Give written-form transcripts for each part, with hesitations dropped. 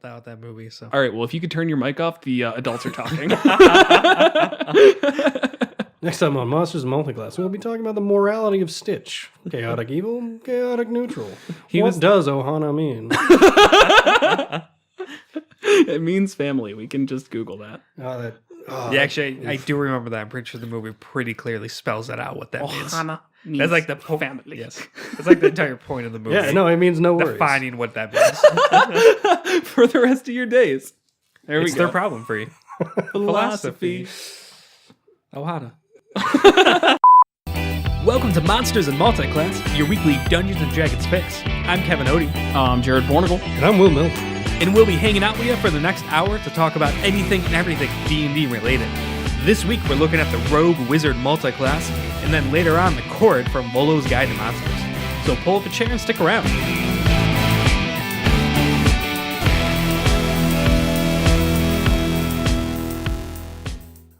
that movie. So All right, well, if you could turn your mic off, the adults are talking. Next time on Monsters and Multiclass, we'll be talking about the morality of Stitch. Chaotic evil, chaotic neutral. What does Ohana mean? It means family. We can just Google that. actually, I do remember that. I'm pretty sure the movie pretty clearly spells that out what that means. Ohana means That's like the family. Yes, that's like the entire point of the movie. Yeah, no, it means no worries. Defining what that means. For the rest of your days. There It's we go. their problem for you. Philosophy. Ohana. Welcome to Monsters and Multiclass, your weekly Dungeons & Dragons fix. I'm Kevin Odie, I'm Jared Bornigal. And I'm Will Milton. and we'll be hanging out with you for the next hour to talk about anything and everything D&D related. This week, we're looking at the Rogue Wizard Multiclass, and then later on, the Korred from Volo's Guide to Monsters. So pull up a chair and stick around.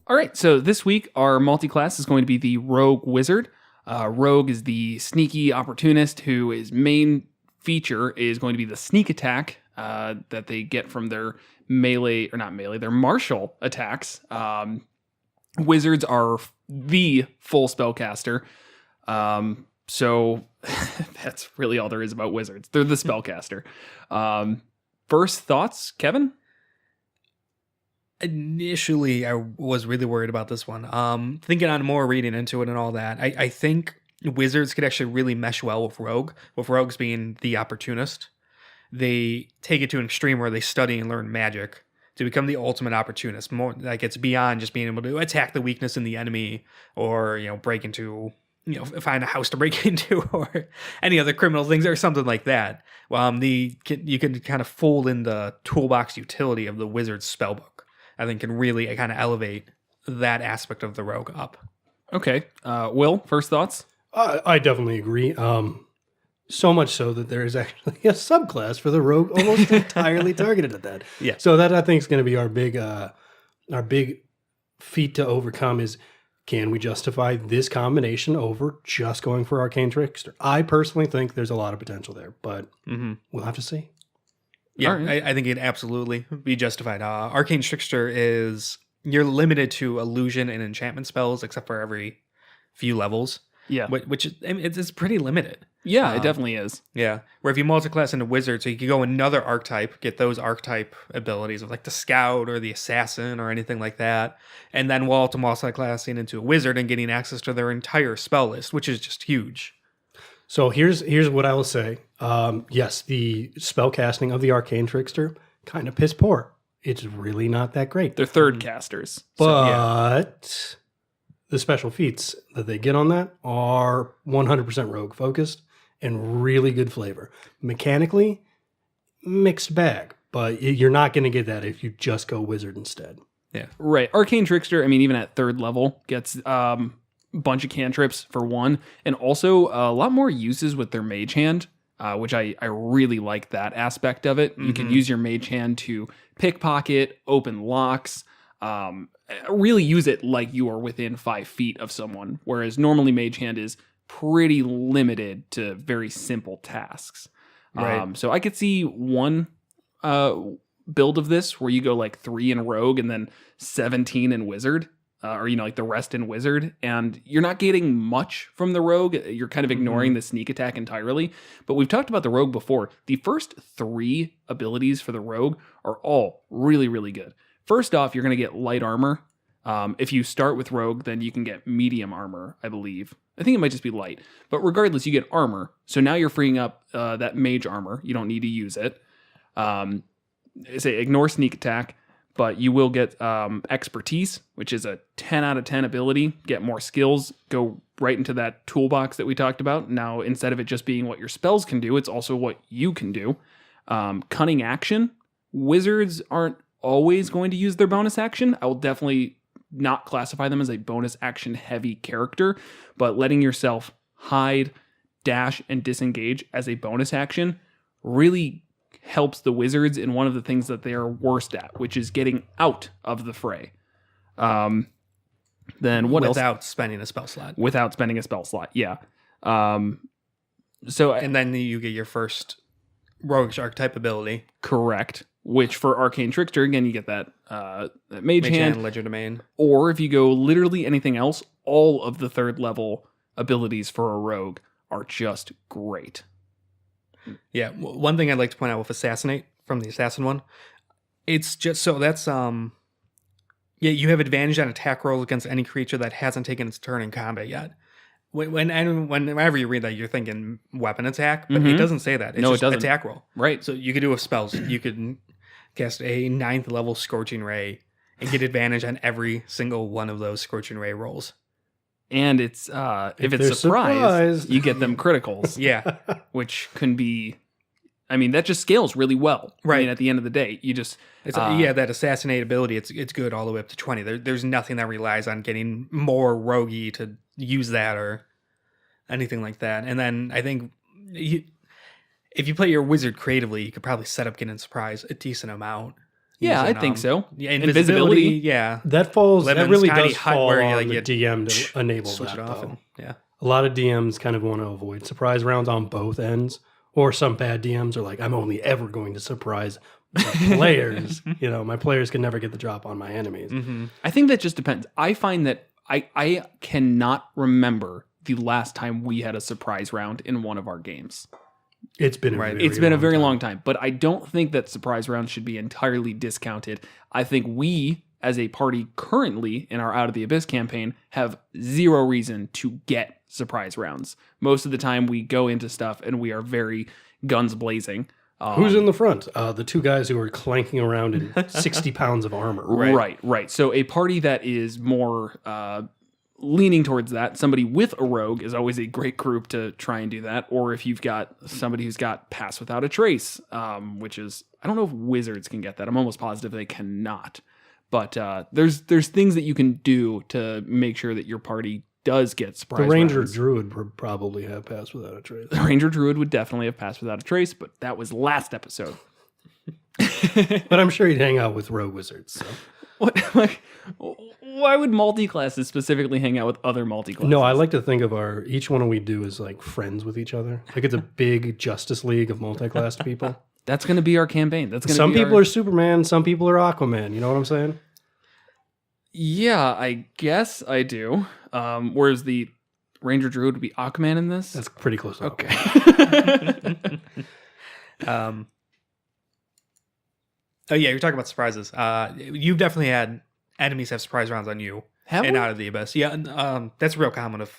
All right, so this week our multi-class is going to be the Rogue Wizard. Rogue is the sneaky opportunist whose main feature is going to be the sneak attack that they get from their their martial attacks. Wizards are the full spellcaster. So that's really all there is about wizards. They're the spellcaster. First thoughts, Kevin? Initially, I was really worried about this one. Thinking on more reading into it and all that, I think wizards could actually really mesh well with rogue, with rogues being the opportunist. They take it to an extreme where they study and learn magic to become the ultimate opportunist. More like it's beyond just being able to attack the weakness in the enemy or, break into, find a house to break into or any other criminal things or something like that. You can kind of fold in the toolbox utility of the wizard's spellbook. I think can really kind of elevate that aspect of the rogue up. Okay. Will, first thoughts? I definitely agree. So much so that there is actually a subclass for the rogue almost entirely targeted at that. Yeah. So that I think is going to be our big feat to overcome is, can we justify this combination over just going for Arcane Trickster? I personally think there's a lot of potential there, but we'll have to see. Yeah, right. I think it'd absolutely be justified. Arcane Trickster is, you're limited to illusion and enchantment spells except for every few levels. Yeah. Which it's pretty limited. Yeah, it definitely is. Yeah. Where if you multiclass into wizard, so you could go another archetype, get those archetype abilities of like the scout or the assassin or anything like that. And then while to multiclassing into a wizard and getting access to their entire spell list, which is just huge. So here's what I will say. Yes, the spell casting of the Arcane Trickster, kind of piss poor. It's really not that great. They're third casters. But the special feats that they get on that are 100% rogue focused and really good flavor. Mechanically, mixed bag, but you're not going to get that if you just go wizard instead. Yeah. Right. Arcane Trickster, I mean, even at third level, gets bunch of cantrips for one, and also a lot more uses with their mage hand, which I really like that aspect of it. You can use your mage hand to pickpocket, open locks, really use it like you are within 5 feet of someone, whereas normally mage hand is pretty limited to very simple tasks. Right. So I could see one build of this where you go like 3 in rogue and then 17 in wizard. Or, like the rest in wizard, and you're not getting much from the rogue. You're kind of ignoring the sneak attack entirely. But we've talked about the rogue before. The first 3 abilities for the rogue are all really, really good. First off, you're going to get light armor. If you start with rogue, then you can get medium armor, I believe. I think it might just be light. But regardless, you get armor. So now you're freeing up that mage armor. You don't need to use it. Say ignore sneak attack. But you will get expertise, which is a 10 out of 10 ability. Get more skills, go right into that toolbox that we talked about. Now, instead of it just being what your spells can do, it's also what you can do. Cunning action. Wizards aren't always going to use their bonus action. I will definitely not classify them as a bonus action heavy character, but letting yourself hide, dash, and disengage as a bonus action really helps the wizards in one of the things that they are worst at, which is getting out of the fray. Then what else? Without spending a spell slot. Without spending a spell slot, yeah. So and then you get your first roguish archetype ability. Correct. Which for Arcane Trickster, again, you get that that Mage Hand. Legerdemain. Or if you go literally anything else, all of the 3rd level abilities for a rogue are just great. Yeah, one thing I'd like to point out with Assassinate from the Assassin one, it's just so that's you have advantage on attack rolls against any creature that hasn't taken its turn in combat yet. Whenever you read that, you're thinking weapon attack, but it doesn't say that. It's just it doesn't. Attack roll. Right. So you could do with spells. You could cast a 9th level Scorching Ray and get advantage on every single one of those Scorching Ray rolls. And it's if it's they're surprise, surprised. you get them criticals. Yeah. Which can be, I mean, that just scales really well. Right. I mean, at the end of the day, you just It's that Assassinate ability, it's good all the way up to 20. There's nothing that relies on getting more roguey to use that or anything like that. And then I think if you play your wizard creatively, you could probably set up getting surprise a decent amount. Yeah, using, I think so. Yeah, Invisibility. Yeah. That falls. Lemon, that really Scotty, does Hut, fall where on you, the like, DM to enable switch that. it off. Though. And, yeah. A lot of DMs kind of want to avoid surprise rounds on both ends, or some bad DMs are like, I'm only ever going to surprise my players. My players can never get the drop on my enemies. Mm-hmm. I think that just depends. I find that I cannot remember the last time we had a surprise round in one of our games. It's been a very long time, but I don't think that surprise rounds should be entirely discounted. I think we, as a party currently in our Out of the Abyss campaign, have zero reason to get surprise rounds. Most of the time we go into stuff and we are very guns blazing. Who's in the front? The 2 guys who are clanking around in 60 pounds of armor. Right. So a party that is more leaning towards that, somebody with a rogue is always a great group to try and do that. Or if you've got somebody who's got Pass Without a Trace, which is, I don't know if wizards can get that. I'm almost positive they cannot. But there's things that you can do to make sure that your party does get surprise The Ranger rounds. Druid would probably have Pass Without a Trace. The Ranger Druid would definitely have Pass Without a Trace, but that was last episode. But I'm sure he'd hang out with rogue wizards. So. Why would multi-classes specifically hang out with other multi-classes? No, I like to think of each one we do as like friends with each other. Like it's a big Justice League of multi-classed people. That's going to be our campaign. That's going to Some be people are Superman, some people are Aquaman. You know what I'm saying? Yeah, I guess I do. Whereas the Ranger Druid would be Aquaman in this? That's pretty close. To okay. Oh yeah, you're talking about surprises. You've definitely had enemies have surprise rounds on you Have and we? Out of the Abyss. Yeah, and, that's real common of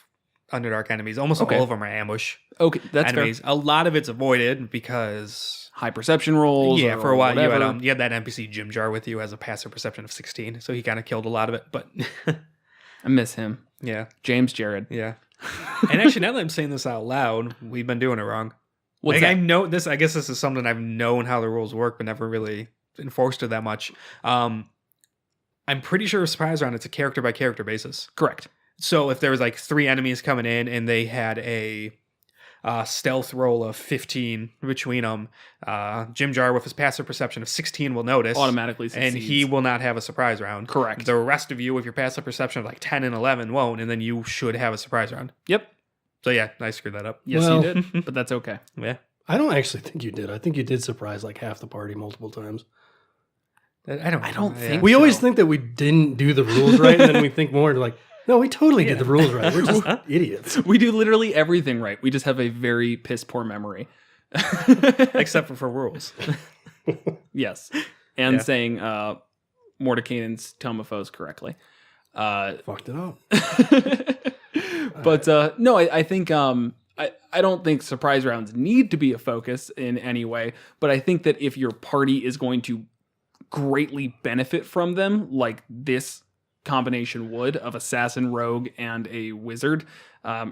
Underdark enemies. Almost Okay. all of them are ambush Okay, that's enemies. fair. A lot of it's avoided because High perception rolls. yeah, or for a while whatever. you had that NPC Jim Jar with you as a passive perception of 16, so he kind of killed a lot of it. But I miss him. yeah, James Jared. yeah. And actually, now that I'm saying this out loud, we've been doing it wrong. What's Like, that? I know this. I guess this is something I've known how the rules work, but never really enforced it that much. I'm pretty sure surprise round it's a character by character basis. Correct. So if there was like 3 enemies coming in and they had a stealth roll of 15 between them, Jim Jar with his passive perception of 16 will notice Automatically and succeeds. he will not have a surprise round. Correct. The rest of you with your passive perception of like 10 and 11 won't, and then you should have a surprise round. Yep. So yeah, I screwed that up. Yes, Well- you did. But that's okay. Yeah. I don't actually think you did. I think you did surprise like half the party multiple times. I don't think We so. always think that we didn't do the rules right, and then we think more like, no, we totally did the rules right. We're just idiots. We do literally everything right. We just have a very piss poor memory. except for rules. Yes. And Yeah. saying Mordekainen's Tome of Foes correctly. Fucked it up. But no, I think I don't think surprise rounds need to be a focus in any way, but I think that if your party is going to greatly benefit from them, like this combination would of assassin, rogue, and a wizard,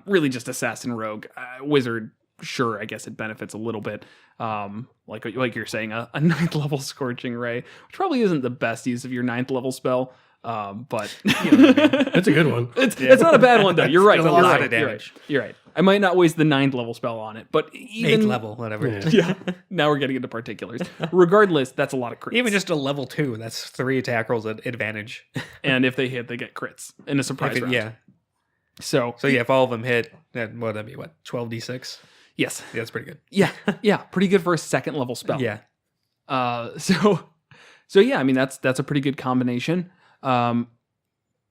really just assassin, rogue, wizard. Sure, I guess it benefits a little bit. Like you're saying, a 9th level Scorching Ray, which probably isn't the best use of your 9th level spell. But you know what I mean. That's a good one. It's not a bad one though. You're right. Still a You're lot right. of damage. You're right. I might not waste the 9th level spell on it, but even 8th level, whatever. Yeah. yeah. Now we're getting into particulars. Regardless, that's a lot of crits. Even just a level 2, that's 3 attack rolls at advantage. and if they hit, they get crits in a surprise round. Yeah. So So yeah, if all of them hit, that would that be what 12d6? Yes. Yeah, that's pretty good. Yeah. Pretty good for a second level spell. Yeah. So yeah, I mean that's a pretty good combination.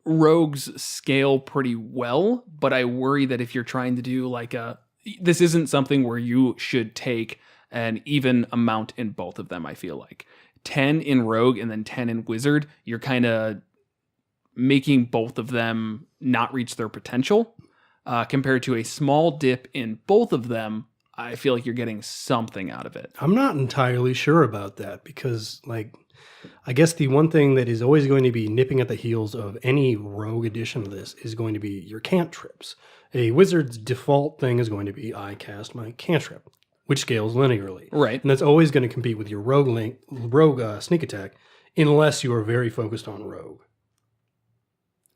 Rogues scale pretty well, but I worry that if you're trying to do this isn't something where you should take an even amount in both of them. I feel like 10 in rogue and then 10 in wizard, you're kind of making both of them not reach their potential. Compared to a small dip in both of them, I feel like you're getting something out of it. I'm not entirely sure about that because, I guess the one thing that is always going to be nipping at the heels of any rogue edition of this is going to be your cantrips. A wizard's default thing is going to be, I cast my cantrip, which scales linearly. Right. And that's always going to compete with your rogue sneak attack unless you are very focused on rogue.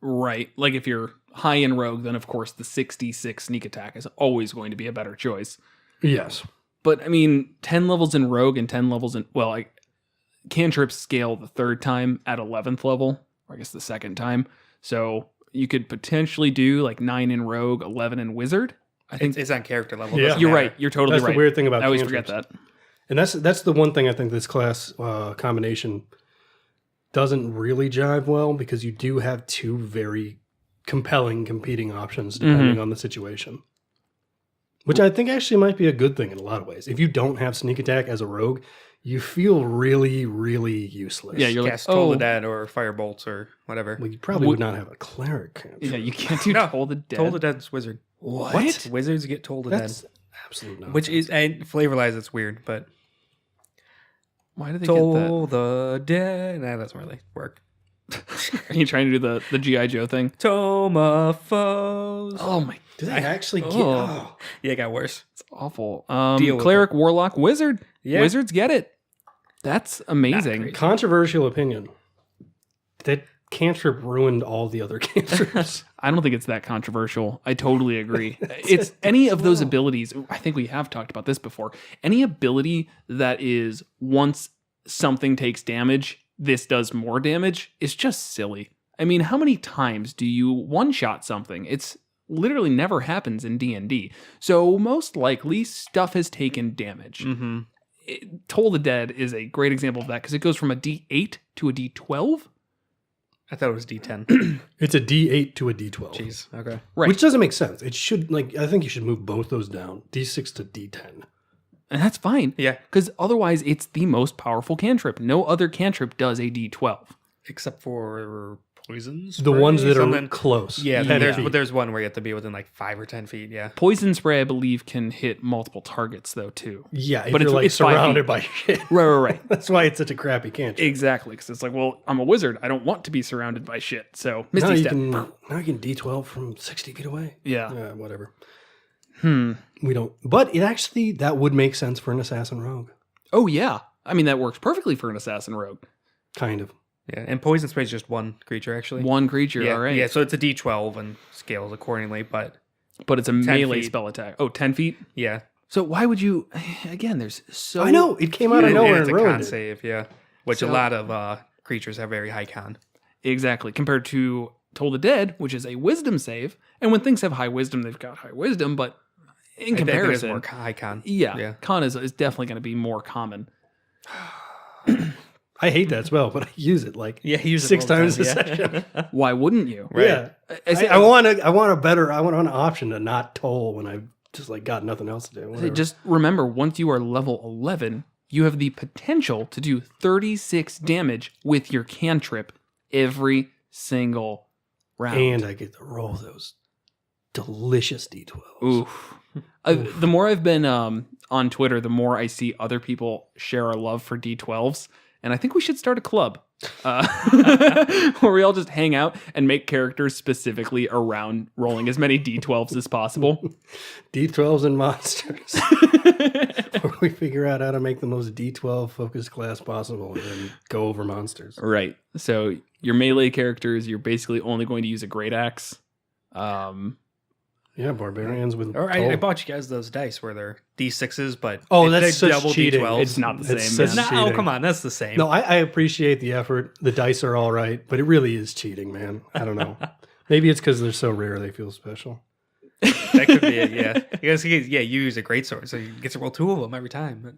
Right. Like if you're high in rogue, then of course the 66 sneak attack is always going to be a better choice. Yes. But I mean, 10 levels in rogue and 10 levels in, cantrips scale the third time at 11th level, or I guess the second time. So you could potentially do 9 in rogue, 11 in wizard. I think It's on character level. Yeah. Doesn't you're matter. right. You're totally That's right. the weird thing about I always cantrips. forget that. And that's the one thing I think this class combination doesn't really jive well because you do have two very compelling competing options depending on the situation. Which I think actually might be a good thing in a lot of ways. If you don't have sneak attack as a rogue, you feel really, really useless. Yeah, you're Cast like, Toll oh, the Dead or Firebolts or whatever. Well, you probably would not have a cleric cantrip. yeah, you can't do No, Toll the Dead. Toll the Dead's wizard. What? Wizards get Toll the Dead. That's absolute nonsense. Which is, and flavor-wise, it's weird, but Why do they get Toll the Dead. That doesn't really work. that? Are you trying to do the G.I. Joe thing? Tomaphos. Oh my, Do they actually get... Oh. Oh. Yeah, it got worse. it's awful. Deal with Cleric, Warlock, Wizard. Yeah. Wizards get it. That's amazing. great. Controversial opinion. That cantrip ruined all the other cantrips. I don't think it's that controversial. I totally agree. It's any of those abilities. I think we have talked about this before. Any ability that is once something takes damage, this does more damage is just silly. I mean, how many times do you one-shot something? It's literally never happens in D&D. So most likely stuff has taken damage. Mm-hmm. Toll the Dead is a great example of that because it goes from a D8 to a D12. I thought it was D10. It's a D8 to a D12. Jeez. Okay. Right. Which doesn't make sense. It should, I think you should move both those down. D6 to D10. And that's fine. Yeah. Because otherwise it's the most powerful cantrip. No other cantrip does a D12. Except for poisons. The ones that are close. Yeah, 10 there's, feet. but there's one where you have to be within 5 or 10 feet. Yeah. Poison spray, I believe, can hit multiple targets though too. Yeah, if But you're it's 5 surrounded feet. by shit. Right. That's why it's such a crappy cantrip. Exactly. Because it's like, well, I'm a wizard. I don't want to be surrounded by shit. So Misty now you Step. can D12 from 60 feet away. Yeah. Whatever. Hmm. We don't. But it actually, that would make sense for an assassin rogue. Oh yeah. I mean, that works perfectly for an assassin rogue. Kind of. Yeah. And poison spray is just one creature, actually. One creature. Yeah. All right. Yeah. So it's a D12 and scales accordingly. But But it's a melee feet. spell attack. Oh, 10 feet? yeah. So why would you... Again, there's so... I know. It came out of And nowhere it's and a con ruined it. save. Yeah. Which a So- lot of creatures have very high con. Exactly. Compared to Toll the Dead, which is a wisdom save. And when things have high wisdom, they've got high wisdom. But in I think it's comparison... more high con. Yeah. Con is definitely going to be more common. I hate that spell, but I use it Yeah. He uses 6 it all the times a time, yeah. session. Why wouldn't you? Right. Yeah. I say- I want an option to not toll when I've just got nothing else to do. I say Whatever. just remember, once you are level 11, you have the potential to do 36 damage with your cantrip every single round. And I get to roll those delicious D12s. Oof. The more I've been on Twitter, the more I see other people share a love for D12s. And I think we should start a club where we all just hang out and make characters specifically around rolling as many D12s as possible. D12s and monsters. Where we figure out how to make the most D12 focused class possible and then go over monsters. Right. So your melee characters, you're basically only going to use a great axe. Yeah, barbarians with Or toll. I bought you guys those dice where they're D6s, but Oh, they that's such double cheating. D12s. It's not the It's same. such Man. No, cheating. come on, that's the same. No, I appreciate the effort. The dice are all right, but it really is cheating, man. I don't know. Maybe it's because they're so rare they feel special. That could be it. Yeah, because you use a great sword, so you get to roll 2 of them every time. But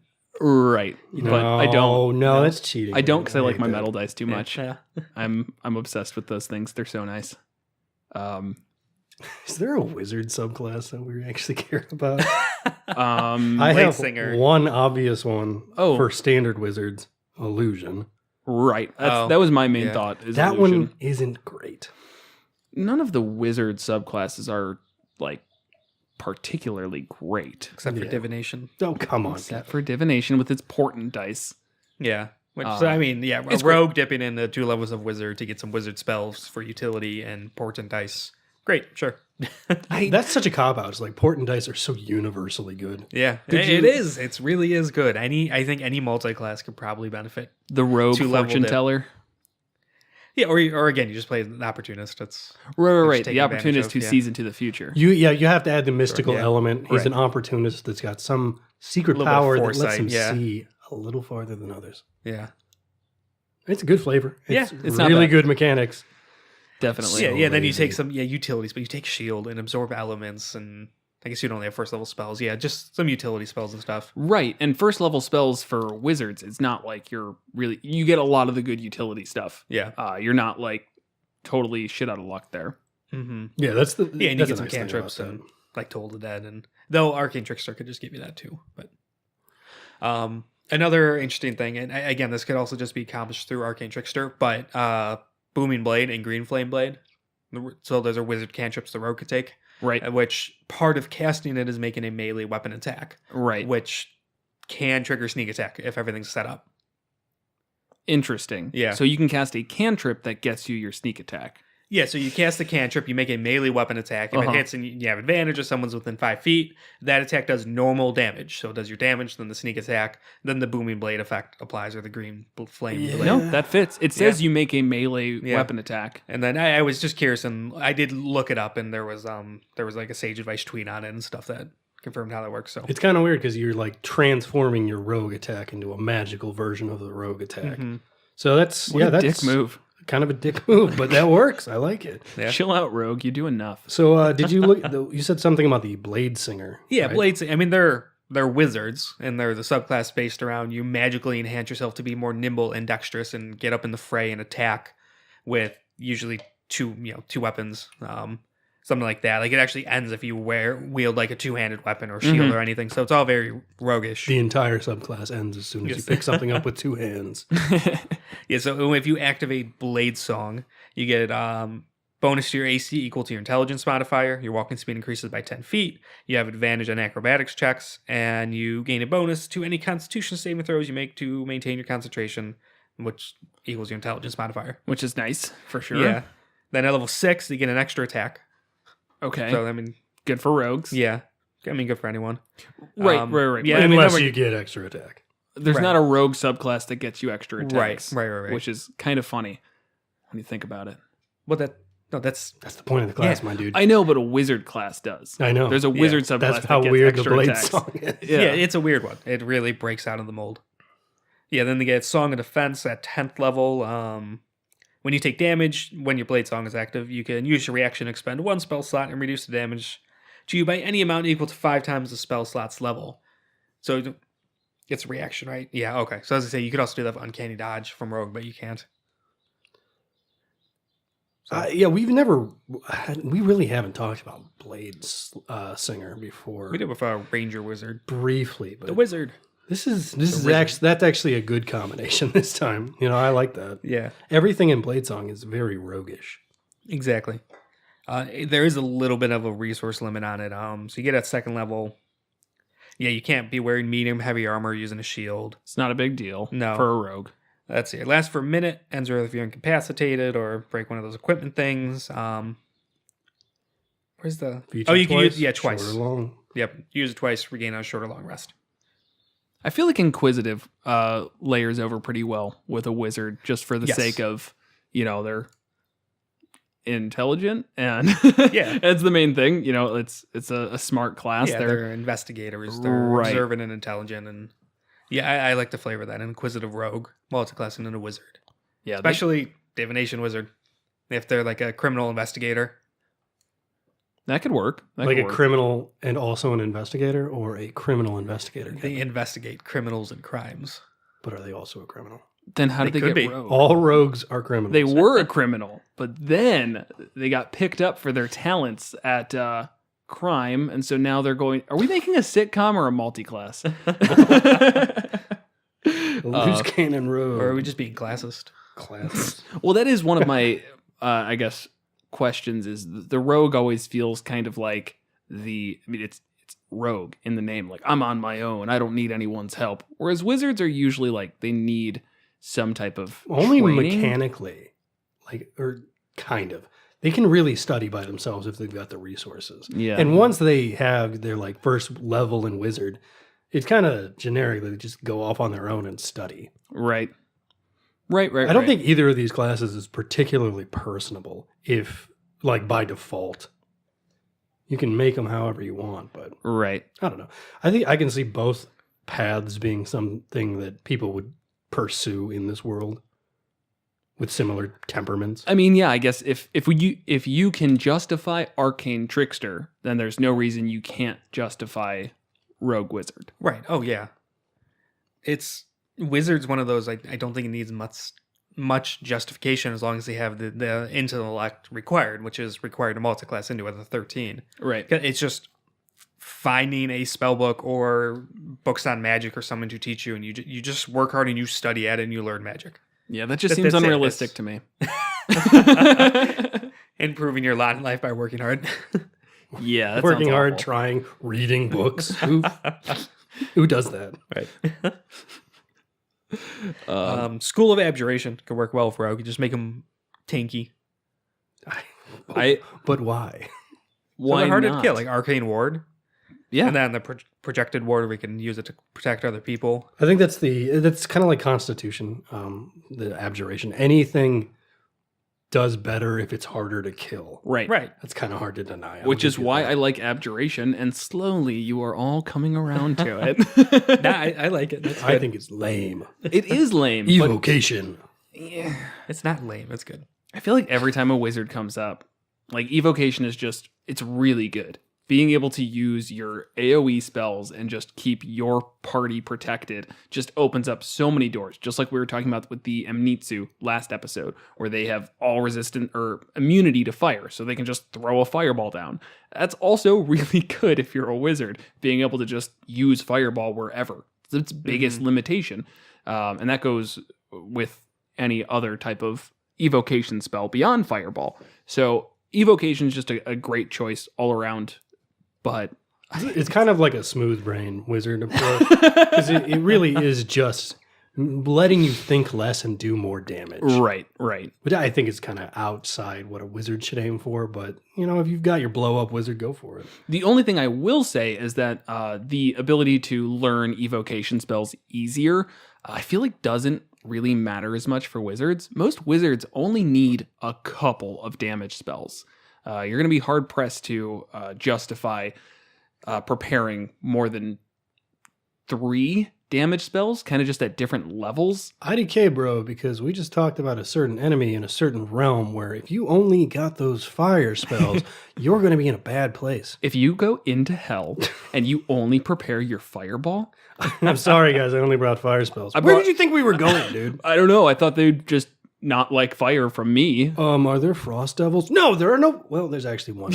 Right. No, But I don't. No, that's cheating. I don't because I like hate my that. metal dice too much. Yeah. I'm obsessed with those things. They're so nice. Is there a wizard subclass that we actually care about? Um, I Blade have Singer. one obvious one Oh. for standard wizards, illusion. right. Oh, That was my main yeah. thought. Is That illusion. one isn't great. None of the wizard subclasses are like particularly great, Except for Yeah. divination. Oh, come on. except for divination with its portent dice. Yeah. Which, so, I mean, yeah, a it's rogue dipping into 2 levels of wizard to get some wizard spells for utility and portent dice. Great, sure. That's such a cop out. It's like portent dice are so universally good. Yeah, Did it you- is. It really is good. I think any multi-class could probably benefit. The rogue 2-level fortune dip. teller. Yeah, or again, you just play an opportunist. That's Right. take The advantage opportunist of, who yeah. sees into the future. You have to add the mystical yeah. element. He's Right. an opportunist that's got some secret Little bit of power that lets foresight, him yeah. see a little farther than others. yeah. It's a good flavor. Yeah, it's not really bad. good mechanics. Definitely. Yeah. Then you take lazy. some utilities, but you take shield and absorb elements, and I guess you'd only have 1st level spells. Yeah, just some utility spells and stuff. Right. And first level spells for wizards, it's not like you get a lot of the good utility stuff. Yeah. You're not like totally shit out of luck there. Mm-hmm. Yeah, that's the Yeah, and you that's get a some nice thing cantrips about and that. like Toll the Dead, and though Arcane Trickster could just give you that too. But another interesting thing, and again, this could also just be accomplished through Arcane Trickster, but Booming Blade and Green Flame Blade. So those are wizard cantrips the rogue could take, Right. which part of casting it is making a melee weapon attack, Right. which can trigger sneak attack if everything's set up. Interesting. Yeah. So you can cast a cantrip that gets you your sneak attack. Yeah, so you cast the cantrip, you make a melee weapon attack. If Uh-huh. it hits and you have advantage or someone's within 5 feet, that attack does normal damage. So it does your damage, then the sneak attack, then the booming blade effect applies, or the green flame Yeah. blade. No, that fits. It says you make a melee Yeah. weapon attack. And then I was just curious, and I did look it up, and there was like a Sage Advice tweet on it and stuff that confirmed how that works. So It's kind of weird because you're like transforming your rogue attack into a magical version of the rogue attack. Mhm. So that's What a that's dick move. kind of a dick move, but that works. I like it. Yeah. Chill out, rogue. You do enough. So did you look? You said something about the Blade Singer. yeah, right? blades. I mean, they're wizards, and they're the subclass based around you magically enhance yourself to be more nimble and dexterous and get up in the fray and attack with usually two weapons, something like that. Like it actually ends if you wield like a 2-handed weapon or shield Mhm. or anything. So it's all very roguish. The entire subclass ends as soon as you Yes. pick something up with 2 hands. Yeah. So if you activate Blade Song, you get bonus to your AC equal to your intelligence modifier. Your walking speed increases by 10 feet. You have advantage on acrobatics checks, and you gain a bonus to any Constitution saving throws you make to maintain your concentration, which equals your intelligence modifier. Which is nice, for sure. Yeah. Then at level 6, you get an extra attack. Okay. So I mean, Good for rogues. yeah. I mean, good for anyone. Right. Yeah, I mean, Unless then you get extra attack. There's Right. not a rogue subclass that gets you extra attacks. Right. Which is kind of funny when you think about it. Well, that's That's the point of the class, my dude. I know, but a wizard class does. I know. There's a wizard subclass That's how that gets weird the extra Blade attacks. Song is. yeah. It's a weird one. It really breaks out of the mold. Yeah. Then they get Song of Defense at 10th level. When you take damage, when your Blade Song is active, you can use your reaction to expend 1 spell slot and reduce the damage to you by any amount equal to 5 times the spell slot's level. So it's a reaction, right? Yeah, okay. So as I say, you could also do that with Uncanny Dodge from Rogue, but you can't. Yeah, we really haven't talked about Blade Singer before. We did with Ranger Wizard. Briefly, but The Wizard. this is wizard. that's actually a good combination this time. You know, I like that. Yeah, Everything in Blade Song is very roguish. exactly. There is a little bit of a resource limit on it. So you get at 2nd level. Yeah, you can't be wearing medium heavy armor using a shield. It's not a big deal No. for a rogue. Let's see. It lasts for a minute. Ends if you're incapacitated or break one of those equipment things. Where's the? Feature you can use twice, twice. short or long. Yep, use it twice. Regain a short or long rest. I feel like Inquisitive layers over pretty well with a wizard just for the Yes. sake of, they're intelligent and Yeah. that's the main thing. It's a smart class. Yeah, they're investigators. They're Right. observant and intelligent, and yeah, I like the flavor of that. An inquisitive rogue, multi-class, and then a wizard, yeah, especially divination wizard. If they're like a criminal investigator, That could work. That Like could a work. criminal and also an investigator, or a criminal investigator. They investigate criminals and crimes. But are they also a criminal? Then how did They they could get be. rogue? All rogues are criminals. They were a criminal, but then they got picked up for their talents at crime, and so now they're going. Are we making a sitcom or a multi-class? Loose cannon rogue. Or are we just being classist? Class? Well, that is one of my, I guess, questions. Is the rogue always feels kind of like it's rogue in the name. Like, I'm on my own. I don't need anyone's help. Whereas wizards are usually like they need some type of Only training. mechanically, or kind of. They can really study by themselves if they've got the resources. Yeah. And once they have their like first level in wizard, it's kind of generic. They just go off on their own and study. Right. I don't think either of these classes is particularly personable. If like by default, you can make them however you want, but Right. I don't know. I think I can see both paths being something that people would pursue in this world with similar temperaments. I mean, yeah, I guess if you can justify arcane trickster, then there's no reason you can't justify rogue wizard. Right. Oh, yeah. It's Wizard's one of those. I don't think it needs much justification as long as they have the intellect required, which is required to multi-class into with a 13. Right. It's just finding a spell book or books on magic or someone to teach you, and you just work hard and you study at it and you learn magic. Yeah, that just That's seems it. unrealistic to me. Improving your lot in life by working hard. Yeah, that Working sounds hard, awful. trying, reading books. Who does that? Right. School of Abjuration could work well for Rogue. You just make them tanky. But why? So Why they're hard not? to kill, like Arcane Ward. Yeah. And then the projected ward, we can use it to protect other people. I think that's kind of like Constitution, the abjuration. Anything does better if it's harder to kill. Right. Right. That's kind of hard to deny. I'll Which is give you why that. I like abjuration, and slowly you are all coming around to it. Nah, I like it. That's I good. think it's lame. It is lame. But Evocation. yeah, It's not lame. It's good. I feel like every time a wizard comes up, like evocation is just, it's really good. Being able to use your AoE spells and just keep your party protected just opens up so many doors. Just like we were talking about with the Amnitsu last episode, where they have all resistant or immunity to fire, so they can just throw a fireball down. That's also really good if you're a wizard, being able to just use fireball wherever. It's its biggest limitation. And that goes with any other type of evocation spell beyond fireball. So evocation is just a great choice all around. But It's kind of like a smooth brain wizard approach. Because it really is just letting you think less and do more damage. right. But I think it's kind of outside what a wizard should aim for. But, if you've got your blow up wizard, go for it. The only thing I will say is that the ability to learn evocation spells easier, I feel like doesn't really matter as much for wizards. Most wizards only need a couple of damage spells. You're going to be hard pressed to justify preparing more than 3 damage spells, kind of just at different levels. IDK, bro, because we just talked about a certain enemy in a certain realm where if you only got those fire spells, you're going to be in a bad place. If you go into hell and you only prepare your fireball, I'm sorry, guys. I only brought fire spells. I Where brought- did you think we were going, dude? I don't know. I thought they'd just not like fire from me. Are there frost devils? No, there are no. Well, there's actually one.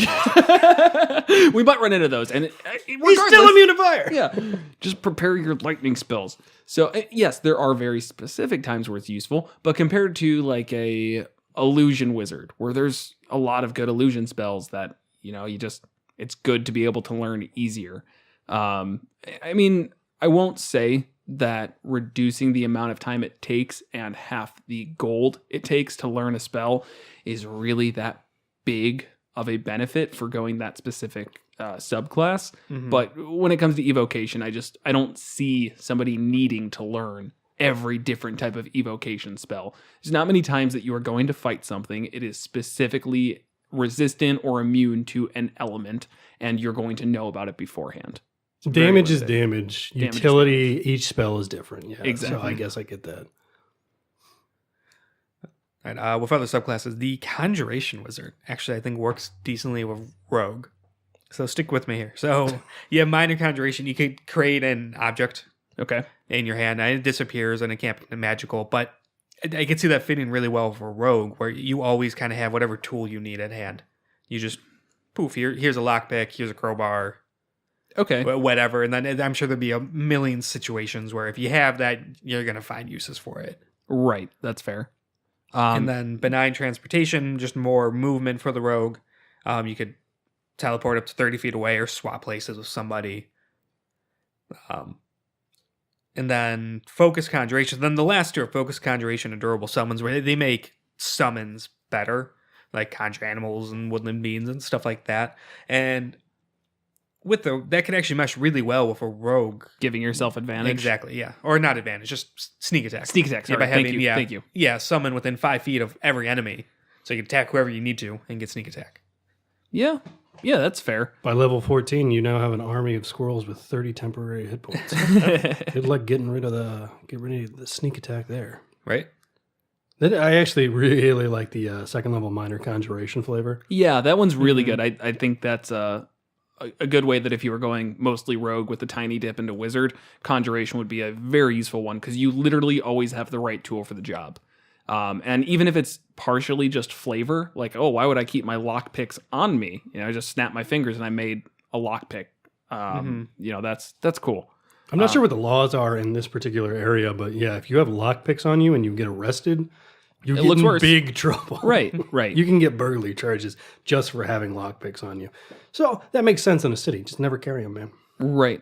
We might run into those, and He's still immune to fire. Yeah, just prepare your lightning spells. So yes, there are very specific times where it's useful, but compared to like a illusion wizard, where there's a lot of good illusion spells that it's good to be able to learn easier. I mean, I won't say that reducing the amount of time it takes and half the gold it takes to learn a spell is really that big of a benefit for going that specific subclass. But when it comes to evocation, I don't see somebody needing to learn every different type of evocation spell. There's not many times that you are going to fight something. It is specifically resistant or immune to an element, and you're going to know about it beforehand. Damage is worth it. damage. Damage is Utility, each spell is different. Yeah, Exactly. So I guess I get that. Right, with other subclasses, the Conjuration Wizard actually I think works decently with Rogue. So stick with me here. So you have minor conjuration. You could create an object Okay. in your hand, and it disappears, and it can't be magical. But I can see that fitting really well for rogue, where you always kind of have whatever tool you need at hand. You just poof. Here's a lockpick. Here's a crowbar. Okay. Whatever. And then I'm sure there'll be a million situations where if you have that, you're gonna find uses for it. Right. That's fair. And then benign transportation, just more movement for the rogue. You could teleport up to 30 feet away or swap places with somebody. And then focus conjuration. Then the last two are focus conjuration and durable summons, where they make summons better, like conjure animals and woodland beings and stuff like that. And with that can actually mesh really well with a rogue. Giving yourself advantage. Exactly, yeah. Or not advantage, just sneak attack. Sneak attack, sorry. by having, Thank you. Thank you. Yeah, summon within 5 feet of every enemy. So you can attack whoever you need to and get sneak attack. Yeah. Yeah, that's fair. By level 14, you now have an army of squirrels with 30 temporary hit points. Good luck getting rid of the sneak attack there. Right? I actually really like the second level minor conjuration flavor. Yeah, that one's really good. I think that's a good way that if you were going mostly rogue with a tiny dip into wizard, conjuration would be a very useful one because you literally always have the right tool for the job. And even if it's partially just flavor, like, oh, why would I keep my lock picks on me? I just snapped my fingers and I made a lock pick. That's cool. I'm not sure what the laws are in this particular area, but yeah, if you have lock picks on you and you get arrested, you get in big trouble. Right. You can get burglary charges just for having lock picks on you. So that makes sense in a city. Just never carry them, man. Right.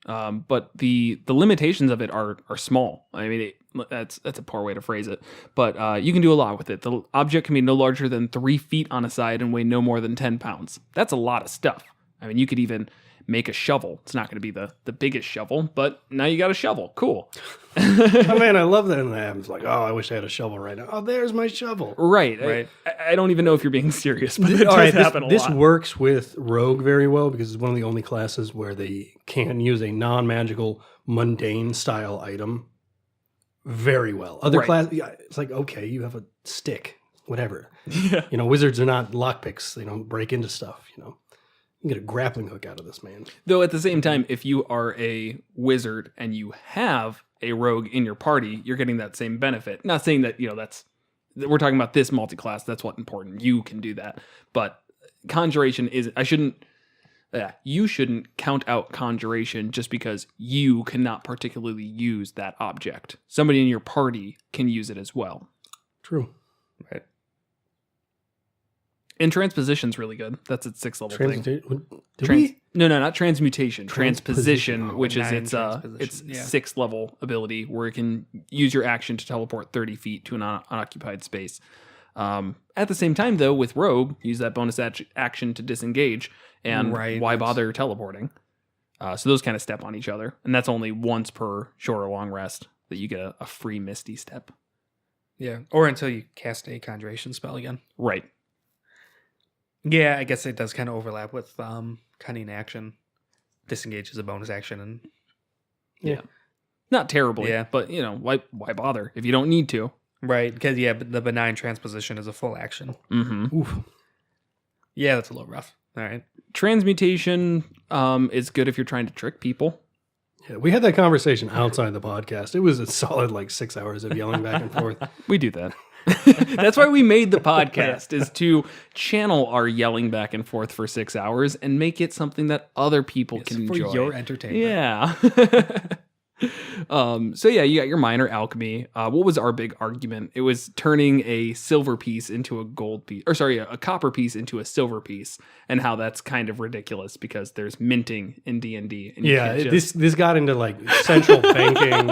But the limitations of it are small. I mean, that's a poor way to phrase it. But you can do a lot with it. The object can be no larger than 3 feet on a side and weigh no more than 10 pounds. That's a lot of stuff. I mean, you could even make a shovel. It's not going to be the biggest shovel, but now you got a shovel. Cool. Oh, man, I love that when that happens. Like, oh, I wish I had a shovel right now. Oh, there's my shovel. Right. I don't even know if you're being serious, but it does happen a lot. This works with Rogue very well because it's one of the only classes where they can use a non-magical, mundane style item very well. Other classes, it's like, okay, you have a stick, whatever. Yeah. Wizards are not lockpicks. They don't break into stuff, You can get a grappling hook out of this, man. Though at the same time, if you are a wizard and you have a rogue in your party, you're getting that same benefit. Not saying that, we're talking about this multi-class. That's what's important. You can do that. But conjuration you shouldn't count out conjuration just because you cannot particularly use that object. Somebody in your party can use it as well. True. Right. And transposition's really good. That's its 6th level thing. No, not transmutation. Transposition, which is its 6th level ability, where it can use your action to teleport 30 feet to an unoccupied space. At the same time, though, with Rogue, use that bonus action to disengage, and why bother teleporting? So those kind of step on each other, and that's only once per short or long rest that you get a free Misty step. Yeah, or until you cast a conjuration spell again. Right. Yeah, I guess it does kind of overlap with cunning action. Disengage is a bonus action, and yeah, not terribly. Yeah, but why bother if you don't need to? Right, because the benign transposition is a full action. Mm-hmm. Oof. Yeah, that's a little rough. All right. Transmutation is good if you're trying to trick people. Yeah, we had that conversation outside the podcast. It was a solid 6 hours of yelling back and forth. We do that. That's why we made the podcast, is to channel our yelling back and forth for 6 hours and make it something that other people can enjoy. For your entertainment. Yeah. So yeah, you got your minor alchemy. What was our big argument? It was turning a silver piece into a gold piece, or sorry, a copper piece into a silver piece, and how that's kind of ridiculous because there's minting in D&D. Yeah, this got into central banking,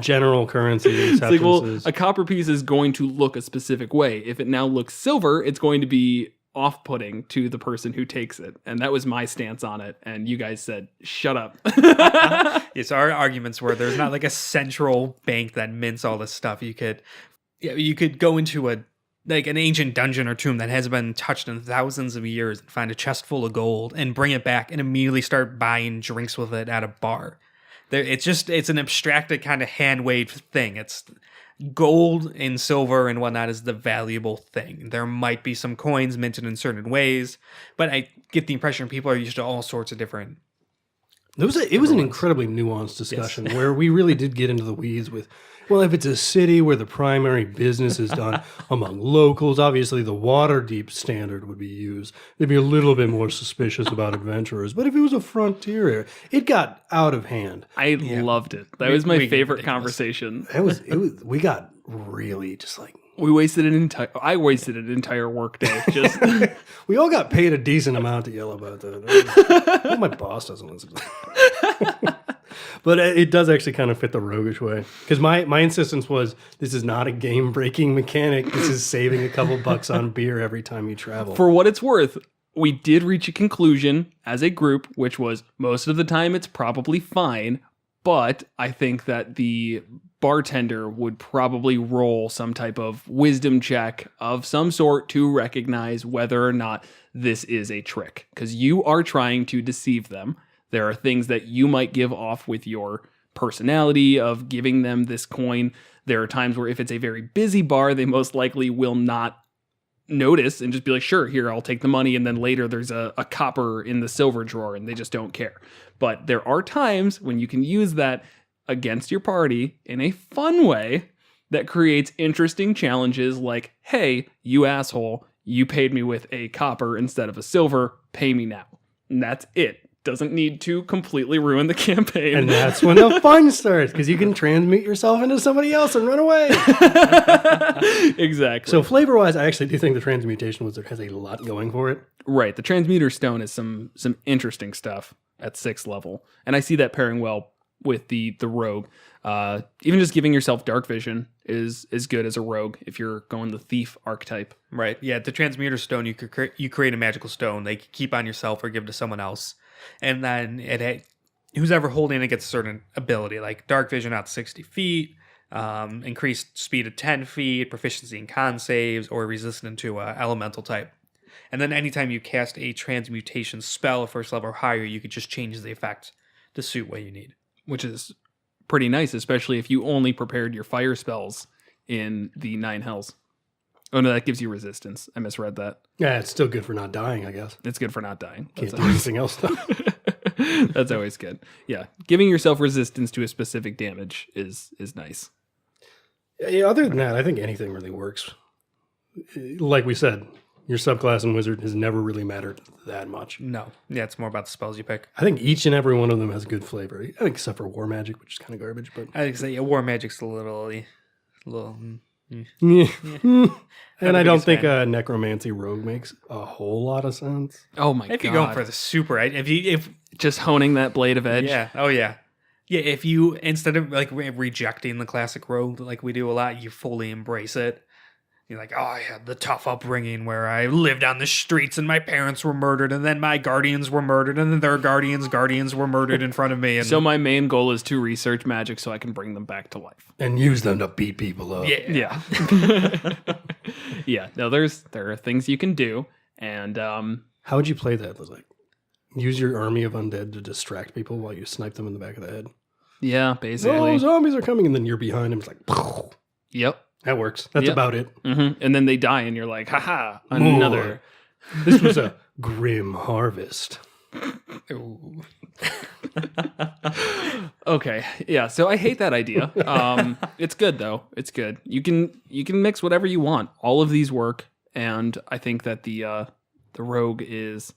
general currency acceptances. A copper piece is going to look a specific way. If it now looks silver, it's going to be off-putting to the person who takes it, and that was my stance on it, and you guys said shut up. It's our arguments where there's not a central bank that mints all this stuff. You could go into an ancient dungeon or tomb that hasn't been touched in thousands of years and find a chest full of gold and bring it back and immediately start buying drinks with it at a bar. It's an abstracted kind of hand waved thing. It's gold and silver and whatnot is the valuable thing. There might be some coins minted in certain ways, but I get the impression people are used to all sorts of different. It was an incredibly nuanced discussion where we really did get into the weeds with, well, if it's a city where the primary business is done among locals, obviously the Waterdeep standard would be used. They'd be a little bit more suspicious about adventurers. But if it was a frontier area, it got out of hand. I loved it. That was my favorite conversation. We got really just like... I wasted an entire workday. Just we all got paid a decent amount to yell about that. Well, my boss doesn't listen to that. But it does actually kind of fit the roguish way. Because my insistence was, this is not a game-breaking mechanic. This is saving a couple bucks on beer every time you travel. For what it's worth, we did reach a conclusion as a group, which was most of the time it's probably fine. But I think that the bartender would probably roll some type of wisdom check of some sort to recognize whether or not this is a trick. Because you are trying to deceive them. There are things that you might give off with your personality of giving them this coin. There are times where if it's a very busy bar, they most likely will not notice and just be like, sure, here, I'll take the money. And then later there's a copper in the silver drawer and they just don't care. But there are times when you can use that against your party in a fun way that creates interesting challenges like, hey, you asshole, you paid me with a copper instead of a silver, pay me now. And that's it. Doesn't need to completely ruin the campaign. And that's when the fun starts, because you can transmute yourself into somebody else and run away. Exactly. So flavor-wise, I actually do think the Transmutation Wizard has a lot going for it. Right. The Transmuter Stone is some interesting stuff at 6th level. And I see that pairing well with the Rogue. Even just giving yourself Dark Vision is good as a Rogue if you're going the Thief archetype. Right. Yeah, the Transmuter Stone, you create a magical stone. They keep on yourself or give to someone else. And then who's ever holding it gets a certain ability, like Dark Vision out to 60 feet, increased speed of 10 feet, proficiency in con saves, or resistant to elemental type. And then anytime you cast a transmutation spell, 1st level or higher, you could just change the effect to suit what you need. Which is pretty nice, especially if you only prepared your fire spells in the 9 hells. Oh, no, that gives you resistance. I misread that. Yeah, it's still good for not dying, I guess. It's good for not dying. Can't do anything else, though. That's always good. Yeah, giving yourself resistance to a specific damage is nice. Yeah, other than that, I think anything really works. Like we said, your subclass and wizard has never really mattered that much. No. Yeah, it's more about the spells you pick. I think each and every one of them has good flavor. I think except for War Magic, which is kind of garbage. But I think yeah, War Magic's a little. Yeah. And I don't think Necromancy Rogue makes a whole lot of sense. Oh my god! If you're going for the super, if just honing that blade of edge. Yeah. Oh yeah. Yeah. If you instead of like rejecting the classic rogue like we do a lot, you fully embrace it. You're like, oh, I had the tough upbringing where I lived on the streets and my parents were murdered and then my guardians were murdered and then their guardians were murdered in front of me. And so my main goal is to research magic so I can bring them back to life. And use them to beat people up. Yeah. Yeah. No, there are things you can do. And how would you play that? Like, use your army of undead to distract people while you snipe them in the back of the head? Yeah, basically. Oh, zombies are coming, and then you're behind them. It's like, pow. Yep. That works. That's about it. Mm-hmm. And then they die, and you're like, haha, another. This was a grim harvest. Okay. Yeah. So I hate that idea. It's good though. It's good. You can mix whatever you want. All of these work, and I think that the rogue is.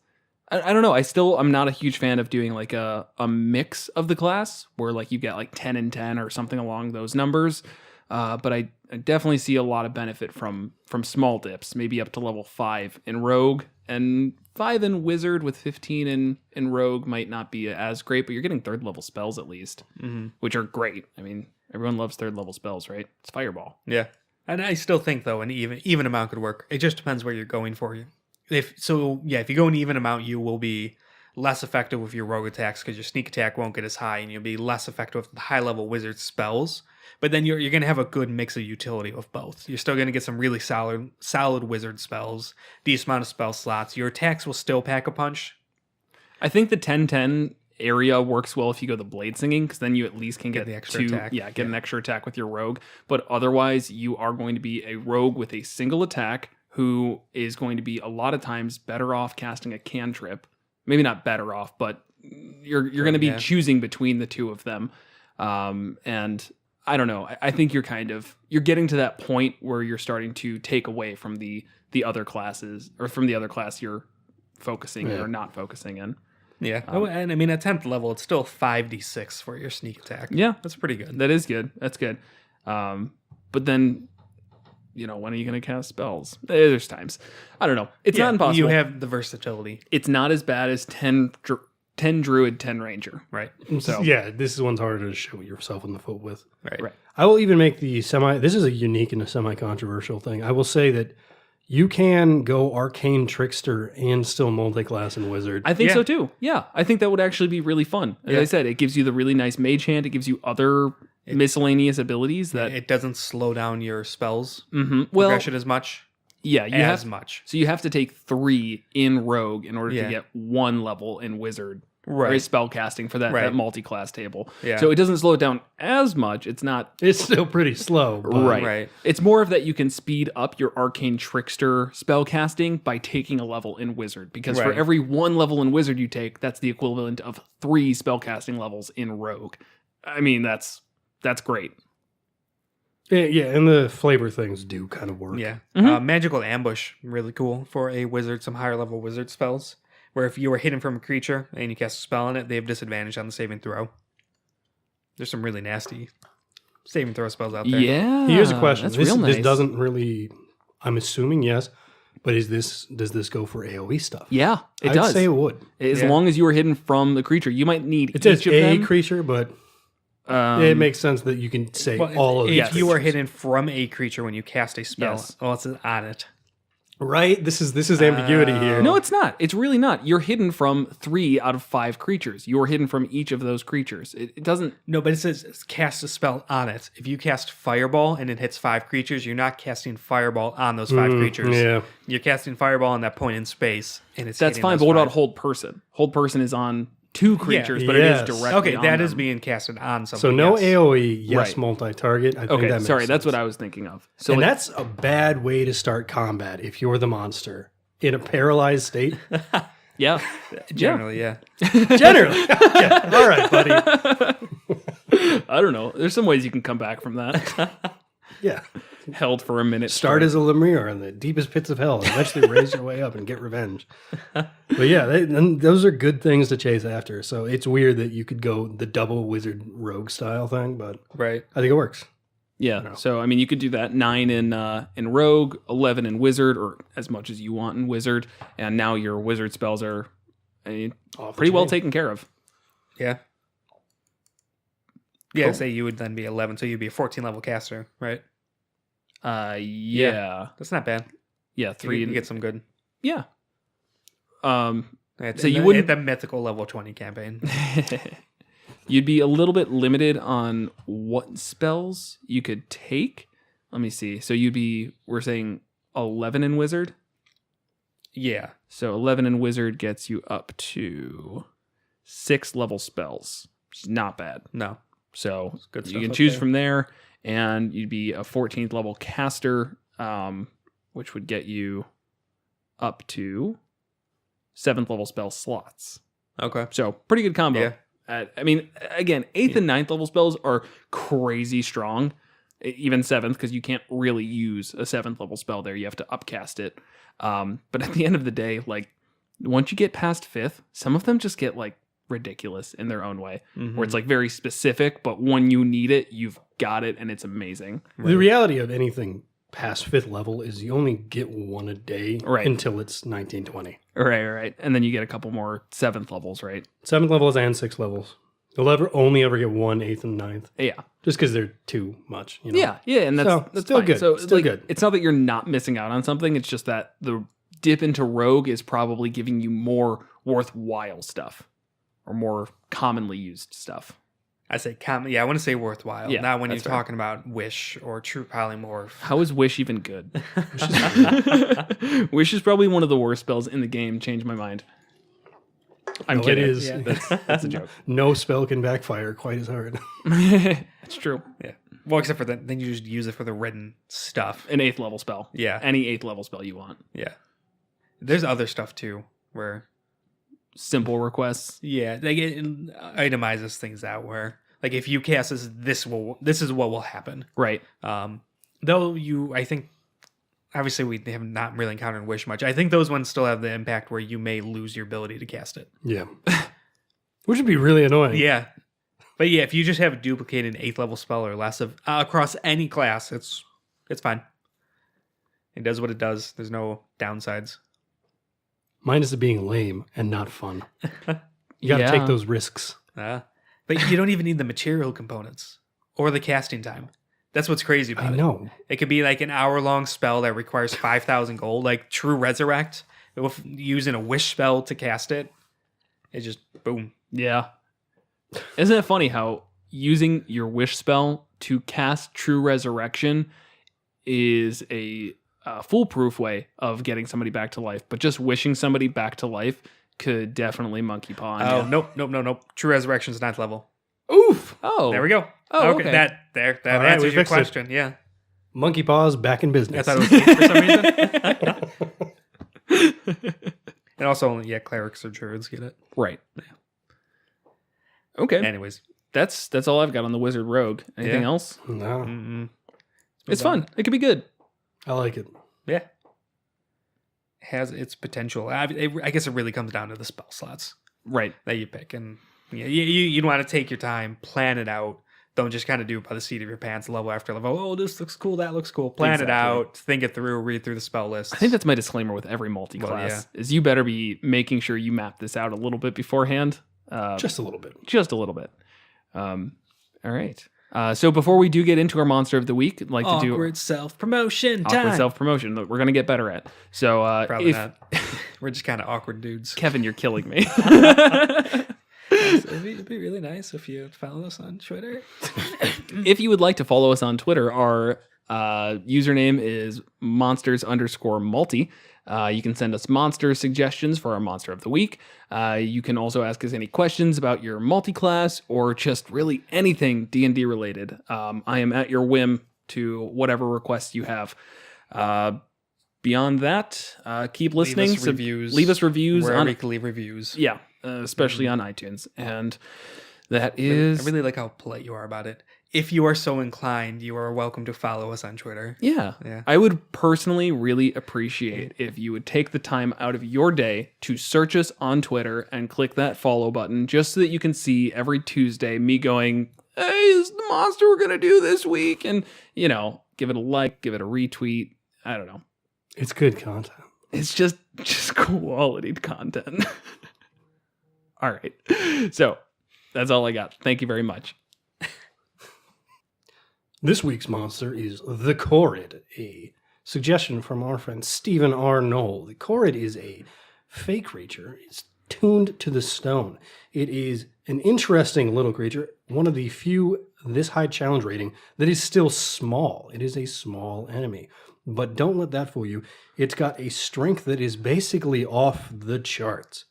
I don't know. I'm not a huge fan of doing like a mix of the class where like you get like 10 and 10 or something along those numbers. But I definitely see a lot of benefit from small dips, maybe up to level 5 in Rogue, and 5 in Wizard with 15 in Rogue might not be as great, but you're getting 3rd level spells at least, which are great. I mean, everyone loves 3rd level spells, right? It's Fireball. Yeah. And I still think, though, an even amount could work. It just depends where you're going for. If you go an even amount, you will be less effective with your rogue attacks because your sneak attack won't get as high, and you'll be less effective with the high-level wizard spells. But then you're going to have a good mix of utility with both. You're still going to get some really solid wizard spells, decent amount of spell slots. Your attacks will still pack a punch. I think the 10-10 area works well if you go the blade singing, because then you at least can get the extra attack. Yeah, get an extra attack with your rogue. But otherwise, you are going to be a rogue with a single attack who is going to be a lot of times better off casting a cantrip. Maybe not better off, but you're going to be choosing between the two of them. And I don't know. I think you're getting to that point where you're starting to take away from the other classes, or from the other class you're focusing or not focusing in. Yeah. And I mean, at 10th level, it's still 5d6 for your sneak attack. Yeah. That's pretty good. That is good. That's good. But then, when are you going to cast spells? There's times. I don't know. It's not impossible. You have the versatility. It's not as bad as 10 druid, 10 ranger. Right. So yeah, this one's harder to shoot yourself in the foot with. Right. I will even make this is a unique and a semi-controversial thing. I will say that you can go arcane trickster and still multi-class and wizard. I think so too. Yeah. I think that would actually be really fun. As I said, it gives you the really nice mage hand. It gives you other miscellaneous abilities that it doesn't slow down your spells well, progression as much. Yeah, much. So you have to take 3 in rogue in order to get 1 level in wizard. Or spell casting for that multi-class table. Yeah. So it doesn't slow it down as much. It's still pretty slow. Right. It's more of that you can speed up your arcane trickster spell casting by taking a level in wizard. Because for every 1 level in wizard you take, that's the equivalent of 3 spell casting levels in rogue. I mean, that's great. Yeah, and the flavor things do kind of work. Yeah. Magical ambush, really cool for a wizard, some higher level wizard spells. Where if you were hidden from a creature and you cast a spell on it, they have disadvantage on the saving throw. There's some really nasty saving throw spells out there. Yeah. Here's a question. That's real nice. This doesn't really, I'm assuming yes, but does this go for AoE stuff? Yeah, it does. I'd say it would. As long as you are hidden from the creature. You might need it says each of them. a creature, but it makes sense that you can say all of If you are hidden from a creature when you cast a spell, it's on it. Right? This is ambiguity here. No, it's not. It's really not. You're hidden from 3 out of 5 creatures. You're hidden from each of those creatures. It doesn't... No, but it says cast a spell on it. If you cast Fireball and it hits 5 creatures, you're not casting Fireball on those 5 creatures. Yeah. You're casting Fireball on that point in space, and that's fine, but what about Hold Person? Hold Person is on 2 creatures, but it is directly on that them. is being casted on something. So no AoE, multi-target. I think that makes sense. That's what I was thinking of. So and that's a bad way to start combat if you're the monster in a paralyzed state. Yeah. Generally, yeah. Generally. Yeah. All right, buddy. I don't know. There's some ways you can come back from that. Yeah. Held for a minute. Start as a Lemure in the deepest pits of hell and eventually raise your way up and get revenge. But yeah, those are good things to chase after. So it's weird that you could go the double wizard rogue style thing, but I think it works. Yeah. So I mean, you could do that 9 in rogue, 11 in wizard, or as much as you want in wizard, and now your wizard spells are pretty well taken care of. Yeah. Yeah. Say you would then be 11, so you'd be a 14 level caster, right? Yeah. That's not bad. Yeah, 3 you get some good. Yeah. So you wouldn't the mythical level 20 campaign. You'd be a little bit limited on what spells you could take. Let me see. So we're saying 11 in wizard. Yeah. So 11 in wizard gets you up to 6 level spells, which is not bad. No. So good you can choose from there. And you'd be a 14th level caster, which would get you up to 7th level spell slots. Okay. So pretty good combo. Yeah. I mean, again, 8th and 9th level spells are crazy strong. Even 7th, because you can't really use a 7th level spell there. You have to upcast it. But at the end of the day, like, once you get past 5th, some of them just get, like, ridiculous in their own way, where it's like very specific, but when you need it, you've got it, and it's amazing. The reality of anything past 5th level is you only get 1 a day until it's 1920. Right. And then you get a couple more 7th levels, right? 7th levels and 6th levels. You'll only ever get 1 8th and 9th. Yeah. Just because they're too much. You know? Yeah, and that's still fine. good. So still good. It's not that you're not missing out on something, it's just that the dip into rogue is probably giving you more worthwhile stuff. Or more commonly used stuff. I say common. Yeah, I want to say worthwhile. Yeah, not when you're talking about Wish or True Polymorph. How is Wish even good? Wish is probably one of the worst spells in the game. Change my mind. I'm No, kidding. it is. Yeah. That's a joke. No spell can backfire quite as hard. It's true. Yeah. Well, except for that, then you just use it for the written stuff. An 8th level spell. Yeah. Any 8th level spell you want. Yeah. There's other stuff too where, Simple requests. yeah, like it itemizes things out where, like, if you cast this is what will happen. Right. Though I think, obviously we have not really encountered Wish much. I think those ones still have the impact where you may lose your ability to cast it. Yeah. Which would be really annoying. Yeah. But yeah, if you just have a duplicated 8th level spell or less of across any class, it's fine. It does what it does. There's no downsides. Minus it being lame and not fun. You got to take those risks. But you don't even need the material components or the casting time. That's what's crazy about I it. know. It could be like an hour-long spell that requires 5,000 gold, like True Resurrect. Using a wish spell to cast it, it just boom. Yeah. Isn't it funny how using your wish spell to cast True Resurrection is a foolproof way of getting somebody back to life, but just wishing somebody back to life could definitely monkey paw on Oh, you. nope. True Resurrection is 9th level. Oof. Oh. There we go. Oh, okay. That All right, we answers your fixed it. question. Yeah. Monkey paws back in I business. thought it was 8 for some reason. And also, yeah, clerics or druids get it. Right. Okay. Anyways. That's all I've got on the Wizard Rogue. Anything Yeah. else? No, Mm-mm. It's fun. It could be good. I like it. Yeah. Has its potential. I guess it really comes down to the spell slots Right. that you pick. And yeah, you'd want to take your time, plan it out. Don't just kind of do it by the seat of your pants, level after level. Oh, this looks cool. That looks cool. Plan it Exactly. out. Think it through. Read through the spell list. I think that's my disclaimer with every multi-class is you better be making sure you map this out a little bit beforehand. Just a little bit. Just a little bit. All right. So before we do get into our monster of the week, I'd like to do awkward self-promotion awkward time. self-promotion that we're going to get better at. So Probably if not. We're just kind of awkward dudes. Kevin, you're killing me. It'd be really nice if you follow us on Twitter. If you would like to follow us on Twitter, our username is monsters_multi. You can send us monster suggestions for our monster of the week. You can also ask us any questions about your multi-class or just really anything D&D related. I am at your whim to whatever requests you have. Beyond that, keep listening. Leave us reviews. Leave us reviews Wherever on you can leave reviews. yeah, especially on iTunes. And that I is really like how polite you are about it. If you are so inclined, you are welcome to follow us on Twitter. Yeah. Yeah. I would personally really appreciate if you would take the time out of your day to search us on Twitter and click that follow button just so that you can see every Tuesday me going, hey, is the monster we're going to do this week? And, give it a like, give it a retweet. I don't know. It's good content. It's just quality content. All right. So that's all I got. Thank you very much. This week's monster is the Korred, a suggestion from our friend Stephen R. Knoll. The Korred is a fey creature. It's tuned to the stone. It is an interesting little creature, one of the few this high challenge rating that is still small. It is a small enemy. But don't let that fool you. It's got a strength that is basically off the charts.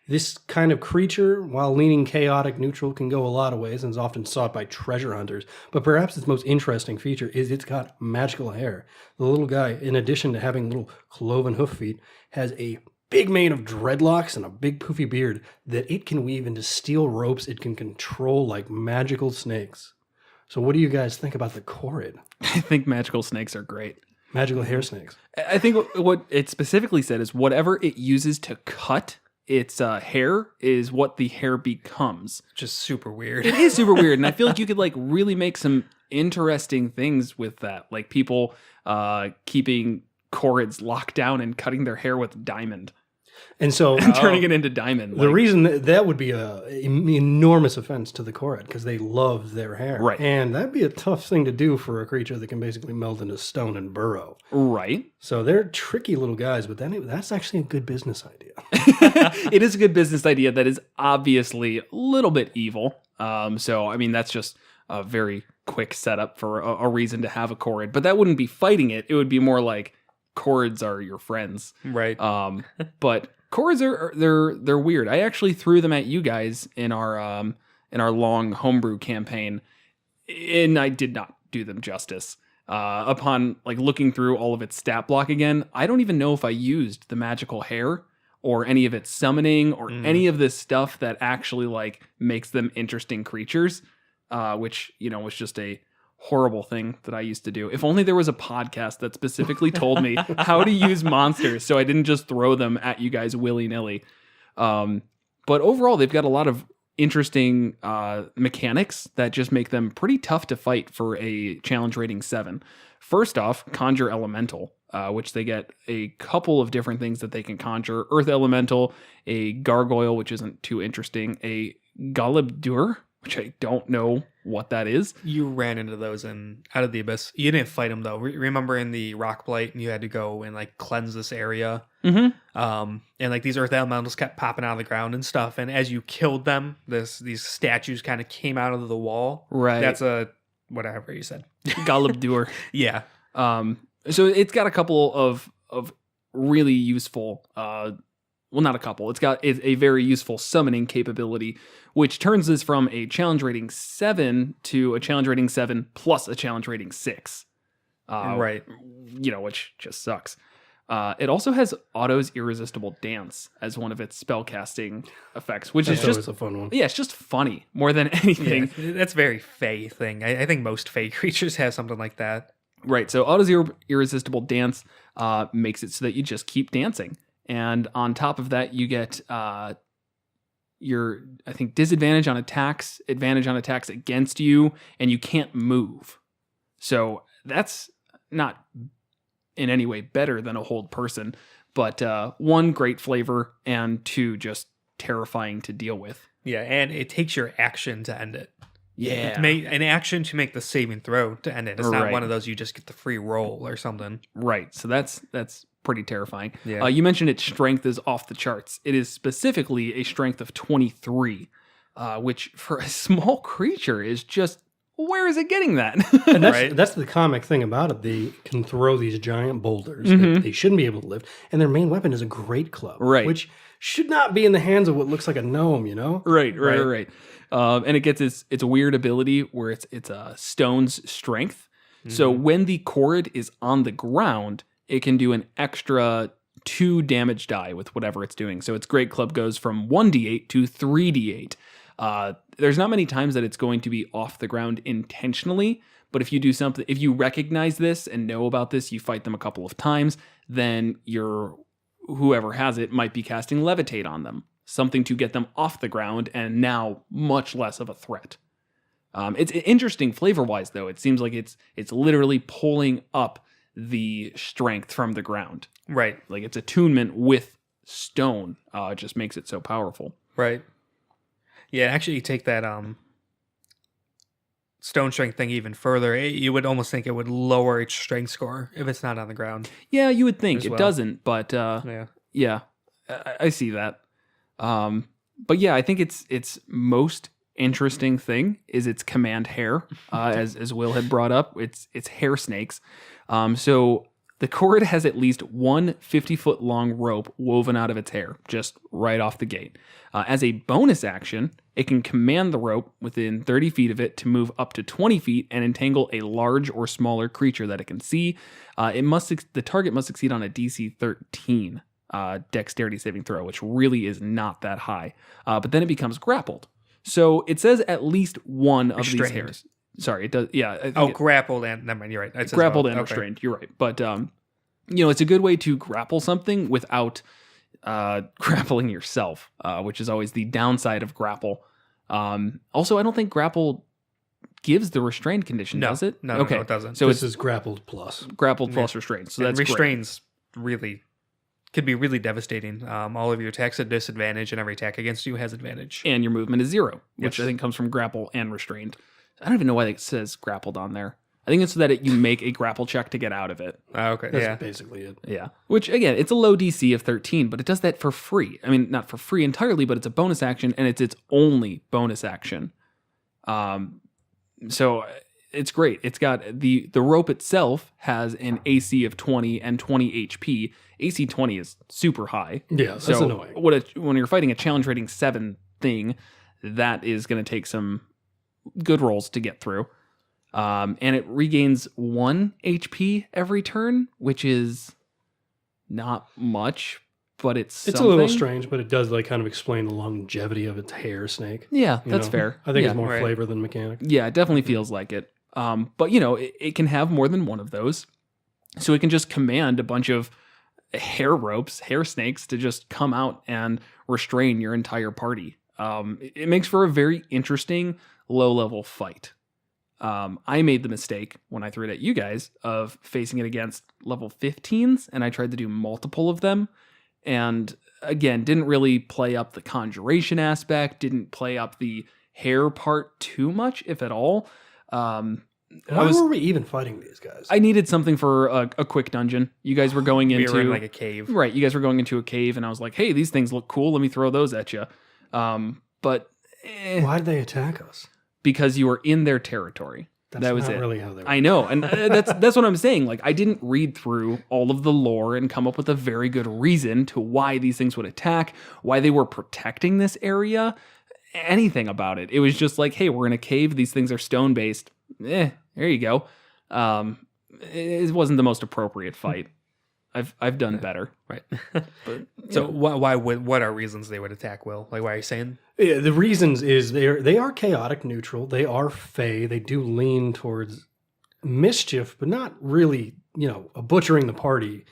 This kind of creature, while leaning chaotic neutral, can go a lot of ways and is often sought by treasure hunters. But perhaps its most interesting feature is it's got magical hair. The little guy, in addition to having little cloven hoof feet, has a big mane of dreadlocks and a big poofy beard that it can weave into steel ropes it can control like magical snakes. So what do you guys think about the Korred? I think magical snakes are great. Magical hair snakes. I think what it specifically said is whatever it uses to cut its hair is what the hair becomes. Just super weird. It is super weird, and I feel like you could really make some interesting things with that, like people keeping Korreds locked down and cutting their hair with diamond And so and turning it into diamond. the reason that would be an enormous offense to the Korred because they love their hair. Right. And that'd be a tough thing to do for a creature that can basically melt into stone and burrow. Right. So they're tricky little guys, but that's actually a good business idea. It is a good business idea that is obviously a little bit evil. So, I mean, that's just a very quick setup for a reason to have a Korred. But that wouldn't be fighting it. It would be more like Korreds are your friends. Right. But Korreds they're weird. I actually threw them at you guys in our long homebrew campaign, and I did not do them justice. Upon like looking through all of its stat block again, I don't even know if I used the magical hair or any of its summoning or any of this stuff that actually like makes them interesting creatures, which, you know, was just a horrible thing that I used to do. If only there was a podcast that specifically told me how to use monsters so I didn't just throw them at you guys willy-nilly. But overall, they've got a lot of interesting mechanics that just make them pretty tough to fight for a challenge rating 7. First off, Conjure Elemental, which they get a couple of different things that they can conjure. Earth Elemental, a Gargoyle, which isn't too interesting, a Galibdur, which I don't know what that is. You ran into those in Out of the Abyss. You didn't fight them though. Remember in the Rock Blight, and you had to go and like cleanse this area. Mm-hmm. And like these earth elementals kept popping out of the ground and stuff. And as you killed them, these statues kind of came out of the wall. Right. That's a whatever you said. Galibdur. Yeah. So it's got a couple of really useful. Well, not a couple. It's got a very useful summoning capability, which turns this from a challenge rating 7 to a challenge rating 7 plus a challenge rating 6. Right. You know, which just sucks. It also has Otto's Irresistible Dance as one of its spellcasting effects, which is just a fun one. Yeah, it's just funny more than anything. Yeah, that's very Fey thing. I think most Fey creatures have something like that. Right. So Otto's Irresistible Dance makes it so that you just keep dancing. And on top of that, you get your, I think, disadvantage on attacks, advantage on attacks against you, and you can't move. So that's not in any way better than a hold person, but 1, great flavor, and 2, just terrifying to deal with. Yeah, and it takes your action to end it. Yeah. An action to make the saving throw to end it. It's not Right. one of those you just get the free roll or something. Right. So that's pretty terrifying. Yeah. You mentioned its strength is off the charts. It is specifically a strength of 23, which for a small creature is just, where is it getting that? And Right. that's the comic thing about it. They can throw these giant boulders Mhm. that they shouldn't be able to lift, and their main weapon is a great club, Right. which should not be in the hands of what looks like a gnome, you know? Right. And it gets its weird ability where it's a stone's strength. So when the Korred is on the ground, it can do an extra 2 damage die with whatever it's doing. So its Great Club goes from 1d8 to 3d8. There's not many times that it's going to be off the ground intentionally, but if you do something, if you recognize this and know about this, you fight them a couple of times, then whoever has it might be casting Levitate on them, something to get them off the ground and now much less of a threat. It's interesting flavor-wise, though. It seems like it's literally pulling up the strength from the ground. Right. Like its attunement with stone just makes it so powerful. Right. Yeah, actually you take that stone strength thing even further. You would almost think it would lower its strength score if it's not on the ground. Yeah, you would think As it well. doesn't, but Yeah. I see that. But yeah, I think its most interesting thing is its command hair, as Will had brought up. It's hair snakes. So the Korred has at least one 50-foot long rope woven out of its hair, just right off the gate. As a bonus action, it can command the rope within 30 feet of it to move up to 20 feet and entangle a large or smaller creature that it can see. The target must succeed on a DC 13 dexterity saving throw, which really is not that high. But then it becomes grappled. So it says at least one of these Restrained. hairs. Sorry, it does. Yeah. I think Grappled and never mind. You're right. It says grappled both. and Okay. restrained. You're right. But it's a good way to grapple something without grappling yourself, which is always the downside of grapple. Also, I don't think grapple gives the restrained condition, No. does it? No, okay. no, it doesn't. So This it's is grappled plus. grappled plus restrained. So And that's great. restraints really could be really devastating. All of your attacks at disadvantage, and every attack against you has advantage. And your movement is 0, which Yes. I think comes from grapple and restrained. I don't even know why it says grappled on there. I think it's so that you make a grapple check to get out of it. Okay. That's Yeah. basically it. Yeah. Which, again, it's a low DC of 13, but it does that for free. I mean, not for free entirely, but it's a bonus action, and it's its only bonus action. So it's great. It's got the rope itself has an AC of 20 and 20 HP. AC 20 is super high. Yeah, that's annoying. When you're fighting a challenge rating 7 thing, that is going to take some good rolls to get through. And it regains 1 HP every turn, which is not much, but it's a little strange, but it does like kind of explain the longevity of its hair snake. Yeah, that's fair. I think Yeah. it's more flavor than mechanic. Yeah, it definitely feels like it. But it can have more than one of those. So it can just command a bunch of hair snakes to just come out and restrain your entire party. It makes for a very interesting low-level fight. I made the mistake when I threw it at you guys of facing it against level 15s, and I tried to do multiple of them. And again, didn't really play up the conjuration aspect, didn't play up the hair part too much, if at all. Why were we even fighting these guys? I needed something for a quick dungeon. You guys were going into... We were in like a cave. Right, you guys were going into a cave, and I was like, hey, these things look cool, let me throw those at you. But... Why did they attack us? Because you were in their territory. That's that was not it. really how they were. I know, and that's what I'm saying. Like, I didn't read through all of the lore and come up with a very good reason to why these things would attack, why they were protecting this area, anything about it. It was just like, hey, we're in a cave. These things are stone-based. There you go. It wasn't the most appropriate fight. I've done better. Right. But, So what are reasons they would attack Will? Like, why are you saying? Yeah, the reasons is they are chaotic neutral. They are fey. They do lean towards mischief, but not really, butchering the party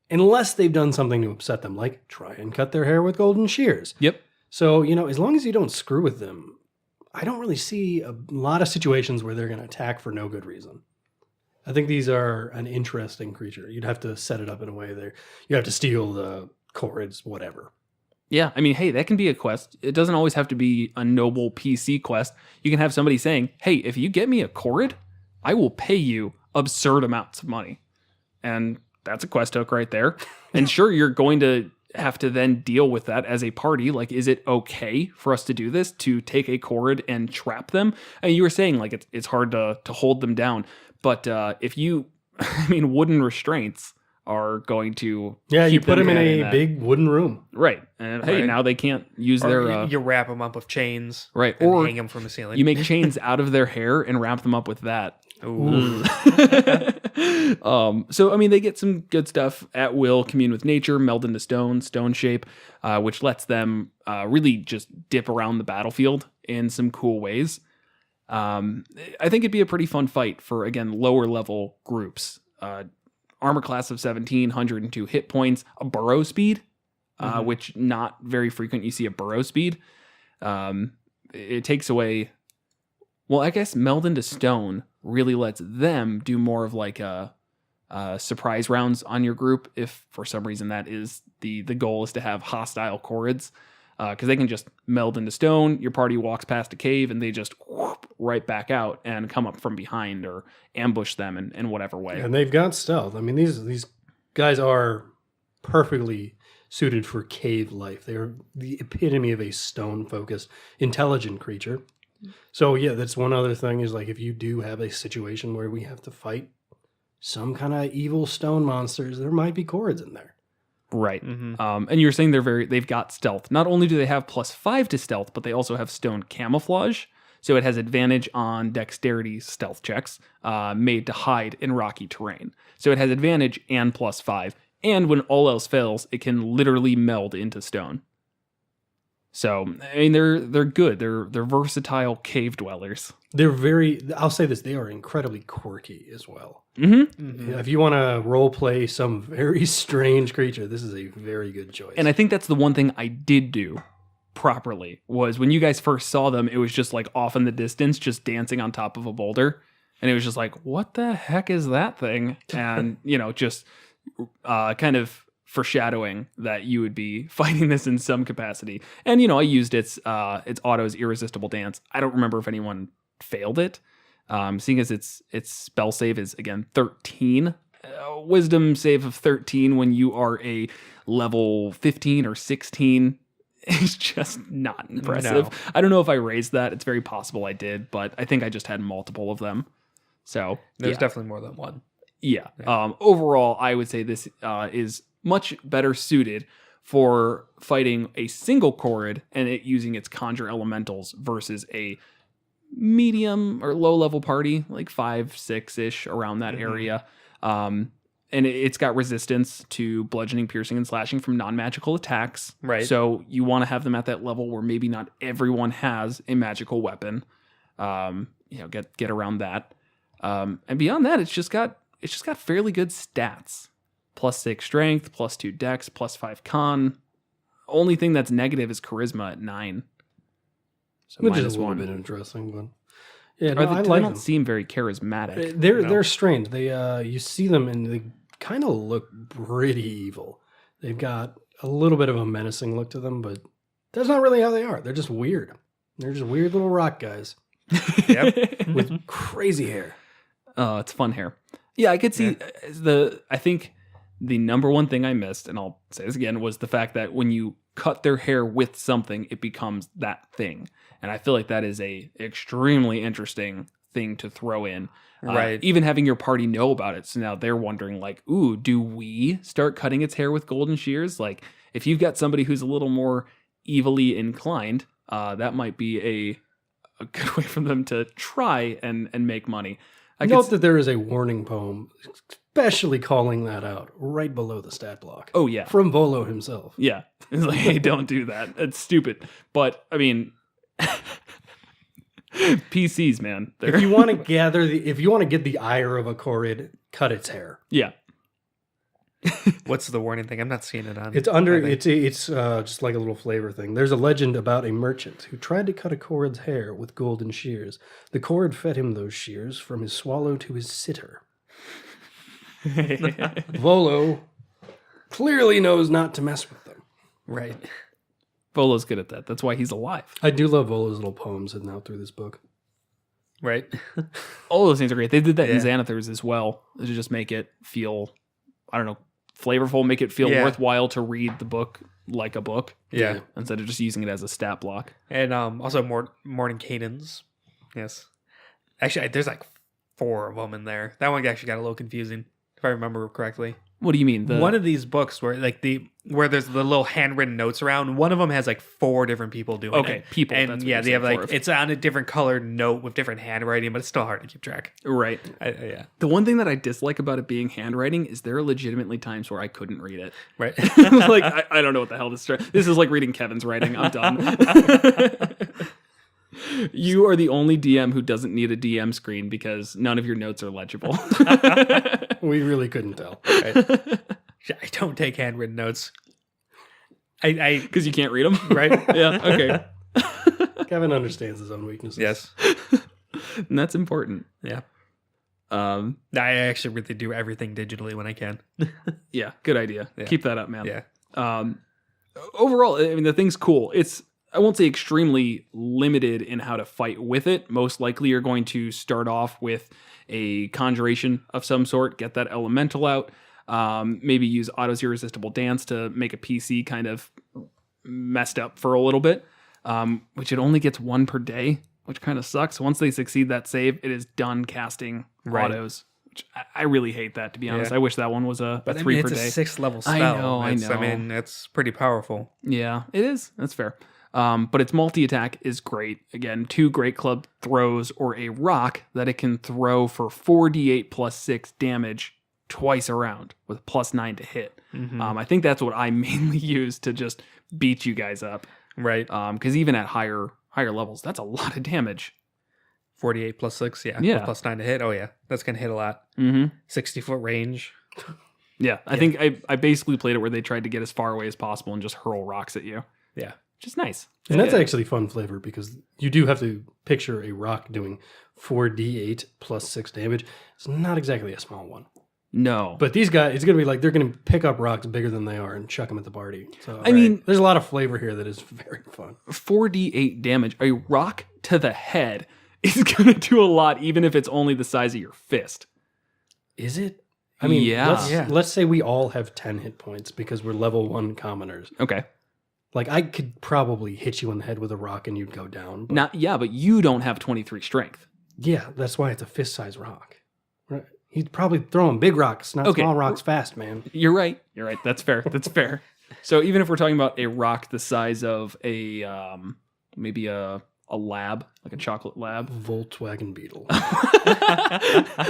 unless they've done something to upset them, like try and cut their hair with golden shears. Yep. So, as long as you don't screw with them, I don't really see a lot of situations where they're going to attack for no good reason. I think these are an interesting creature. You'd have to set it up in a way there. You have to steal the Korreds, whatever. Yeah, I mean, hey, that can be a quest. It doesn't always have to be a noble PC quest. You can have somebody saying, hey, if you get me a Korred, I will pay you absurd amounts of money. And that's a quest hook right there. And sure, you're going to have to then deal with that as a party. Like, is it okay for us to do this, to take a Korred and trap them? And you were saying, like, it's hard to hold them down. But if you, wooden restraints are going to you put them in a big wooden room. Right. And hey, now they can't use Or their... you wrap them up with chains. Right. And Or hang them from the ceiling. you make chains out of their hair and wrap them up with that. Ooh. So, they get some good stuff at will, commune with nature, meld into stone shape, which lets them really just dip around the battlefield in some cool ways. I think it'd be a pretty fun fight for, again, lower level groups. Armor class of 17, 102 hit points, a burrow speed, which not very frequent you see a burrow speed. It takes away... Well, I guess meld into stone really lets them do more of like a surprise rounds on your group. If for some reason that is the goal is to have hostile Korreds, because they can just meld into stone. Your party walks past a cave and they just whoop, right back out and come up from behind or ambush them in whatever way. And they've got stealth. These guys are perfectly suited for cave life. They are the epitome of a stone-focused, intelligent creature. So yeah, that's one other thing is like if you do have a situation where we have to fight some kind of evil stone monsters, there might be Korreds in there. Right. And you're saying they've got stealth. Not only do they have +5 to stealth, but they also have stone camouflage. So it has advantage on dexterity stealth checks made to hide in rocky terrain. So it has advantage and +5. And when all else fails, it can literally meld into stone. So, they're good. They're versatile cave dwellers. I'll say this, they are incredibly quirky as well. Mm-hmm. If you want to role play some very strange creature, this is a very good choice. And I think that's the one thing I did do properly was when you guys first saw them, it was just like off in the distance, just dancing on top of a boulder. And it was just like, what the heck is that thing? And, just kind of foreshadowing that you would be fighting this in some capacity. And, I used its auto's irresistible dance. I don't remember if anyone failed it. Seeing as its spell save is, again, 13. Wisdom save of 13 when you are a level 15 or 16 is just not impressive. No. I don't know if I raised that. It's very possible I did, but I think I just had multiple of them. So There's yeah. definitely more than one. Yeah. Overall, I would say this is much better suited for fighting a single Korred and it using its conjure elementals versus a medium or low level party, like 5-6-ish around that area. And it's got resistance to bludgeoning, piercing, and slashing from non-magical attacks. Right. So you want to have them at that level where maybe not everyone has a magical weapon. Get around that. And beyond that, it's just got fairly good stats. +6 strength, +2 dex, +5 con. Only thing that's negative is charisma at 9. So Which is a little -1. bit interesting, but yeah, Or no, I they like don't them. seem very charismatic. They're strange. They you see them and they kind of look pretty evil. They've got a little bit of a menacing look to them, but that's not really how they are. They're just weird. They're just weird little rock guys with crazy hair. Oh, it's fun hair. Yeah, I could see I think the number one thing I missed, and I'll say this again, was the fact that when you cut their hair with something, it becomes that thing. And I feel like that is a extremely interesting thing to throw in. Right. Even having your party know about it. So now they're wondering like, ooh, do we start cutting its hair with golden shears? Like if you've got somebody who's a little more evilly inclined, that might be a good way for them to try and make money. Note that there is a warning poem, especially calling that out right below the stat block. Oh, yeah. From Volo himself. Yeah. It's like, hey, don't do that. It's stupid. But, I mean, PCs, man. If you want to if you want to get the ire of a Korred, cut its hair. Yeah. What's the warning thing? I'm not seeing it on. It's under. It's just like a little flavor thing. There's a legend about a merchant who tried to cut a Korred's hair with golden shears. The Korred fed him those shears from his swallow to his sitter. Volo clearly knows not to mess with them. Right. Volo's good at that. That's why he's alive. I do love Volo's little poems hidden out through this book. Right. All those things are great. They did that in Yeah. Xanathars as well to just make it feel, I don't know, flavorful, make it feel worthwhile to read the book like a book. Yeah. Instead of just using it as a stat block. And also Morning Cadence. Yes. Actually, there's like 4 of them in there. That one actually got a little confusing, if I remember correctly. What do you mean? One of these books where there's the little handwritten notes around, one of them has like 4 different people doing it. Okay, people. And that's what yeah, you're they have saying, like, 4. it's on a different colored note with different handwriting, but it's still hard to keep track. Right. Yeah. The one thing that I dislike about it being handwriting is there are legitimately times where I couldn't read it. Right. Like, I don't know what the hell this is like reading Kevin's writing. I'm done. You are the only DM who doesn't need a DM screen because none of your notes are legible. We really couldn't tell. Right. I don't take handwritten notes. I Because you can't read them? right? Yeah, okay. Kevin understands his own weaknesses. Yes. And that's important. Yeah. I I actually really do everything digitally when I can. Yeah, good idea. Yeah. Keep that up, man. Yeah. Overall, I mean, the thing's cool. It's, I won't say extremely limited in how to fight with it. Most likely you're going to start off with a conjuration of some sort, get that elemental out, maybe use Otto's Irresistible Dance to make a PC kind of messed up for a little bit, which it only gets 1 per day, which kind of sucks. Once they succeed that save, it is done casting autos. Which I really hate that, to be honest. Yeah. I wish that one was a But 3 per it's day. a 6th level spell. I know. I mean, it's pretty powerful. Yeah, it is. That's fair. But its multi-attack is great. Again, 2 Great Club throws or a rock that it can throw for 4d8 plus 6 damage twice around with +9 to hit. Mm-hmm. I think that's what I mainly use to just beat you guys up. Right. Because even at higher levels, that's a lot of damage. 48 plus 6, yeah. Yeah. Plus 9 to hit. Oh, yeah. That's going to hit a lot. Mm-hmm. 60-foot range. Yeah, I think I basically played it where they tried to get as far away as possible and just hurl rocks at you. Yeah. Which is nice. And that's actually fun flavor because you do have to picture a rock doing 4d8 plus 6 damage. It's not exactly a small one. No. But these guys, it's going to be like they're going to pick up rocks bigger than they are and chuck them at the party. So I mean, there's a lot of flavor here that is very fun. 4d8 damage, a rock to the head is going to do a lot, even if it's only the size of your fist. Is it? I mean, Yeah. let's say we all have 10 hit points because we're level 1 commoners. Okay. Like, I could probably hit you in the head with a rock and you'd go down. But But you don't have 23 strength. Yeah, that's why it's a fist-sized rock. Right? He's probably throwing big rocks, not Okay. small rocks fast, man. You're right. That's fair. That's fair. So even if we're talking about a rock the size of a maybe a lab, like a chocolate lab, Volkswagen Beetle.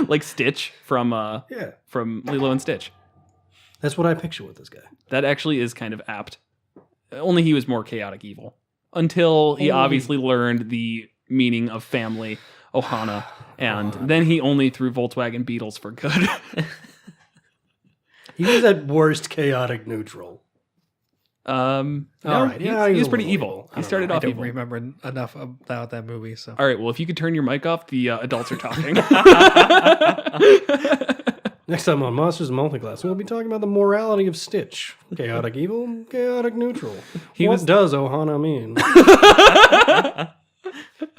like Stitch from Yeah. Lilo and Stitch. That's what I picture with this guy. That actually is kind of apt. Only he was more chaotic evil until he obviously learned the meaning of family, Ohana, and then he only threw Volkswagen Beetles for good. He was at worst chaotic neutral. No, right. Yeah, he he's was a pretty little evil. evil. I He don't started know. I off don't evil. remember enough about that movie. So All right, well, if you could turn your mic off, the adults are talking. Next time on Monsters and Multiclass, we'll be talking about the morality of Stitch. Chaotic evil, chaotic neutral. What does Ohana mean?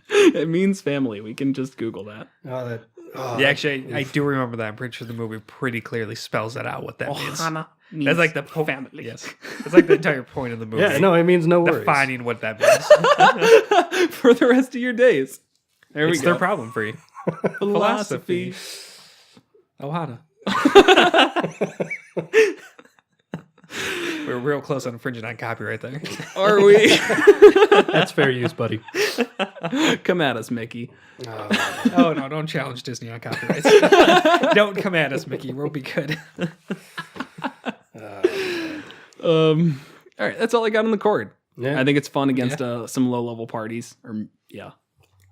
It means family. We can just Google that. yeah, actually, I do remember that. I'm pretty sure the movie pretty clearly spells that out what that means. means That's like the family. Yes, that's like the entire point of the movie. Yeah, no, it means no worries. Defining what that means. For the rest of your days. There It's we go. their problem for you. Philosophy. Ohana. We're real close on infringing on copyright there. Are we? That's fair use, buddy. Come at us, Mickey. Oh no, don't challenge Disney on copyrights. Don't come at us, Mickey. We'll be good. All right, that's all I got on the Korred. Yeah. I think it's fun against some low-level parties.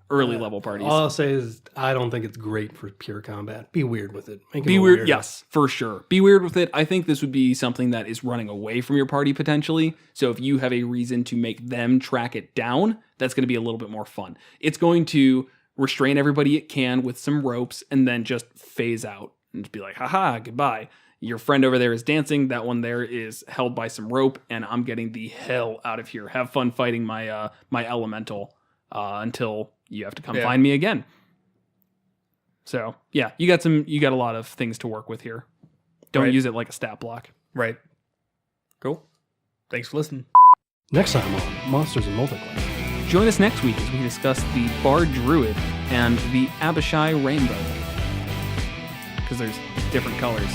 Early level parties. All I'll say is I don't think it's great for pure combat. Be weird with it. Make Be it weird, weirder. yes, for sure. Be weird with it. I think this would be something that is running away from your party potentially. So if you have a reason to make them track it down, that's going to be a little bit more fun. It's going to restrain everybody it can with some ropes and then just phase out and just be like, haha, goodbye. Your friend over there is dancing. That one there is held by some rope, and I'm getting the hell out of here. Have fun fighting my my elemental until you have to come find me again. So yeah, you got a lot of things to work with here. Don't use it like a stat block. Right. Cool. Thanks for listening. Next time on Monsters and Multiclass. Join us next week as we discuss the Bard Druid and the Abishai Rainbow. Because there's different colors.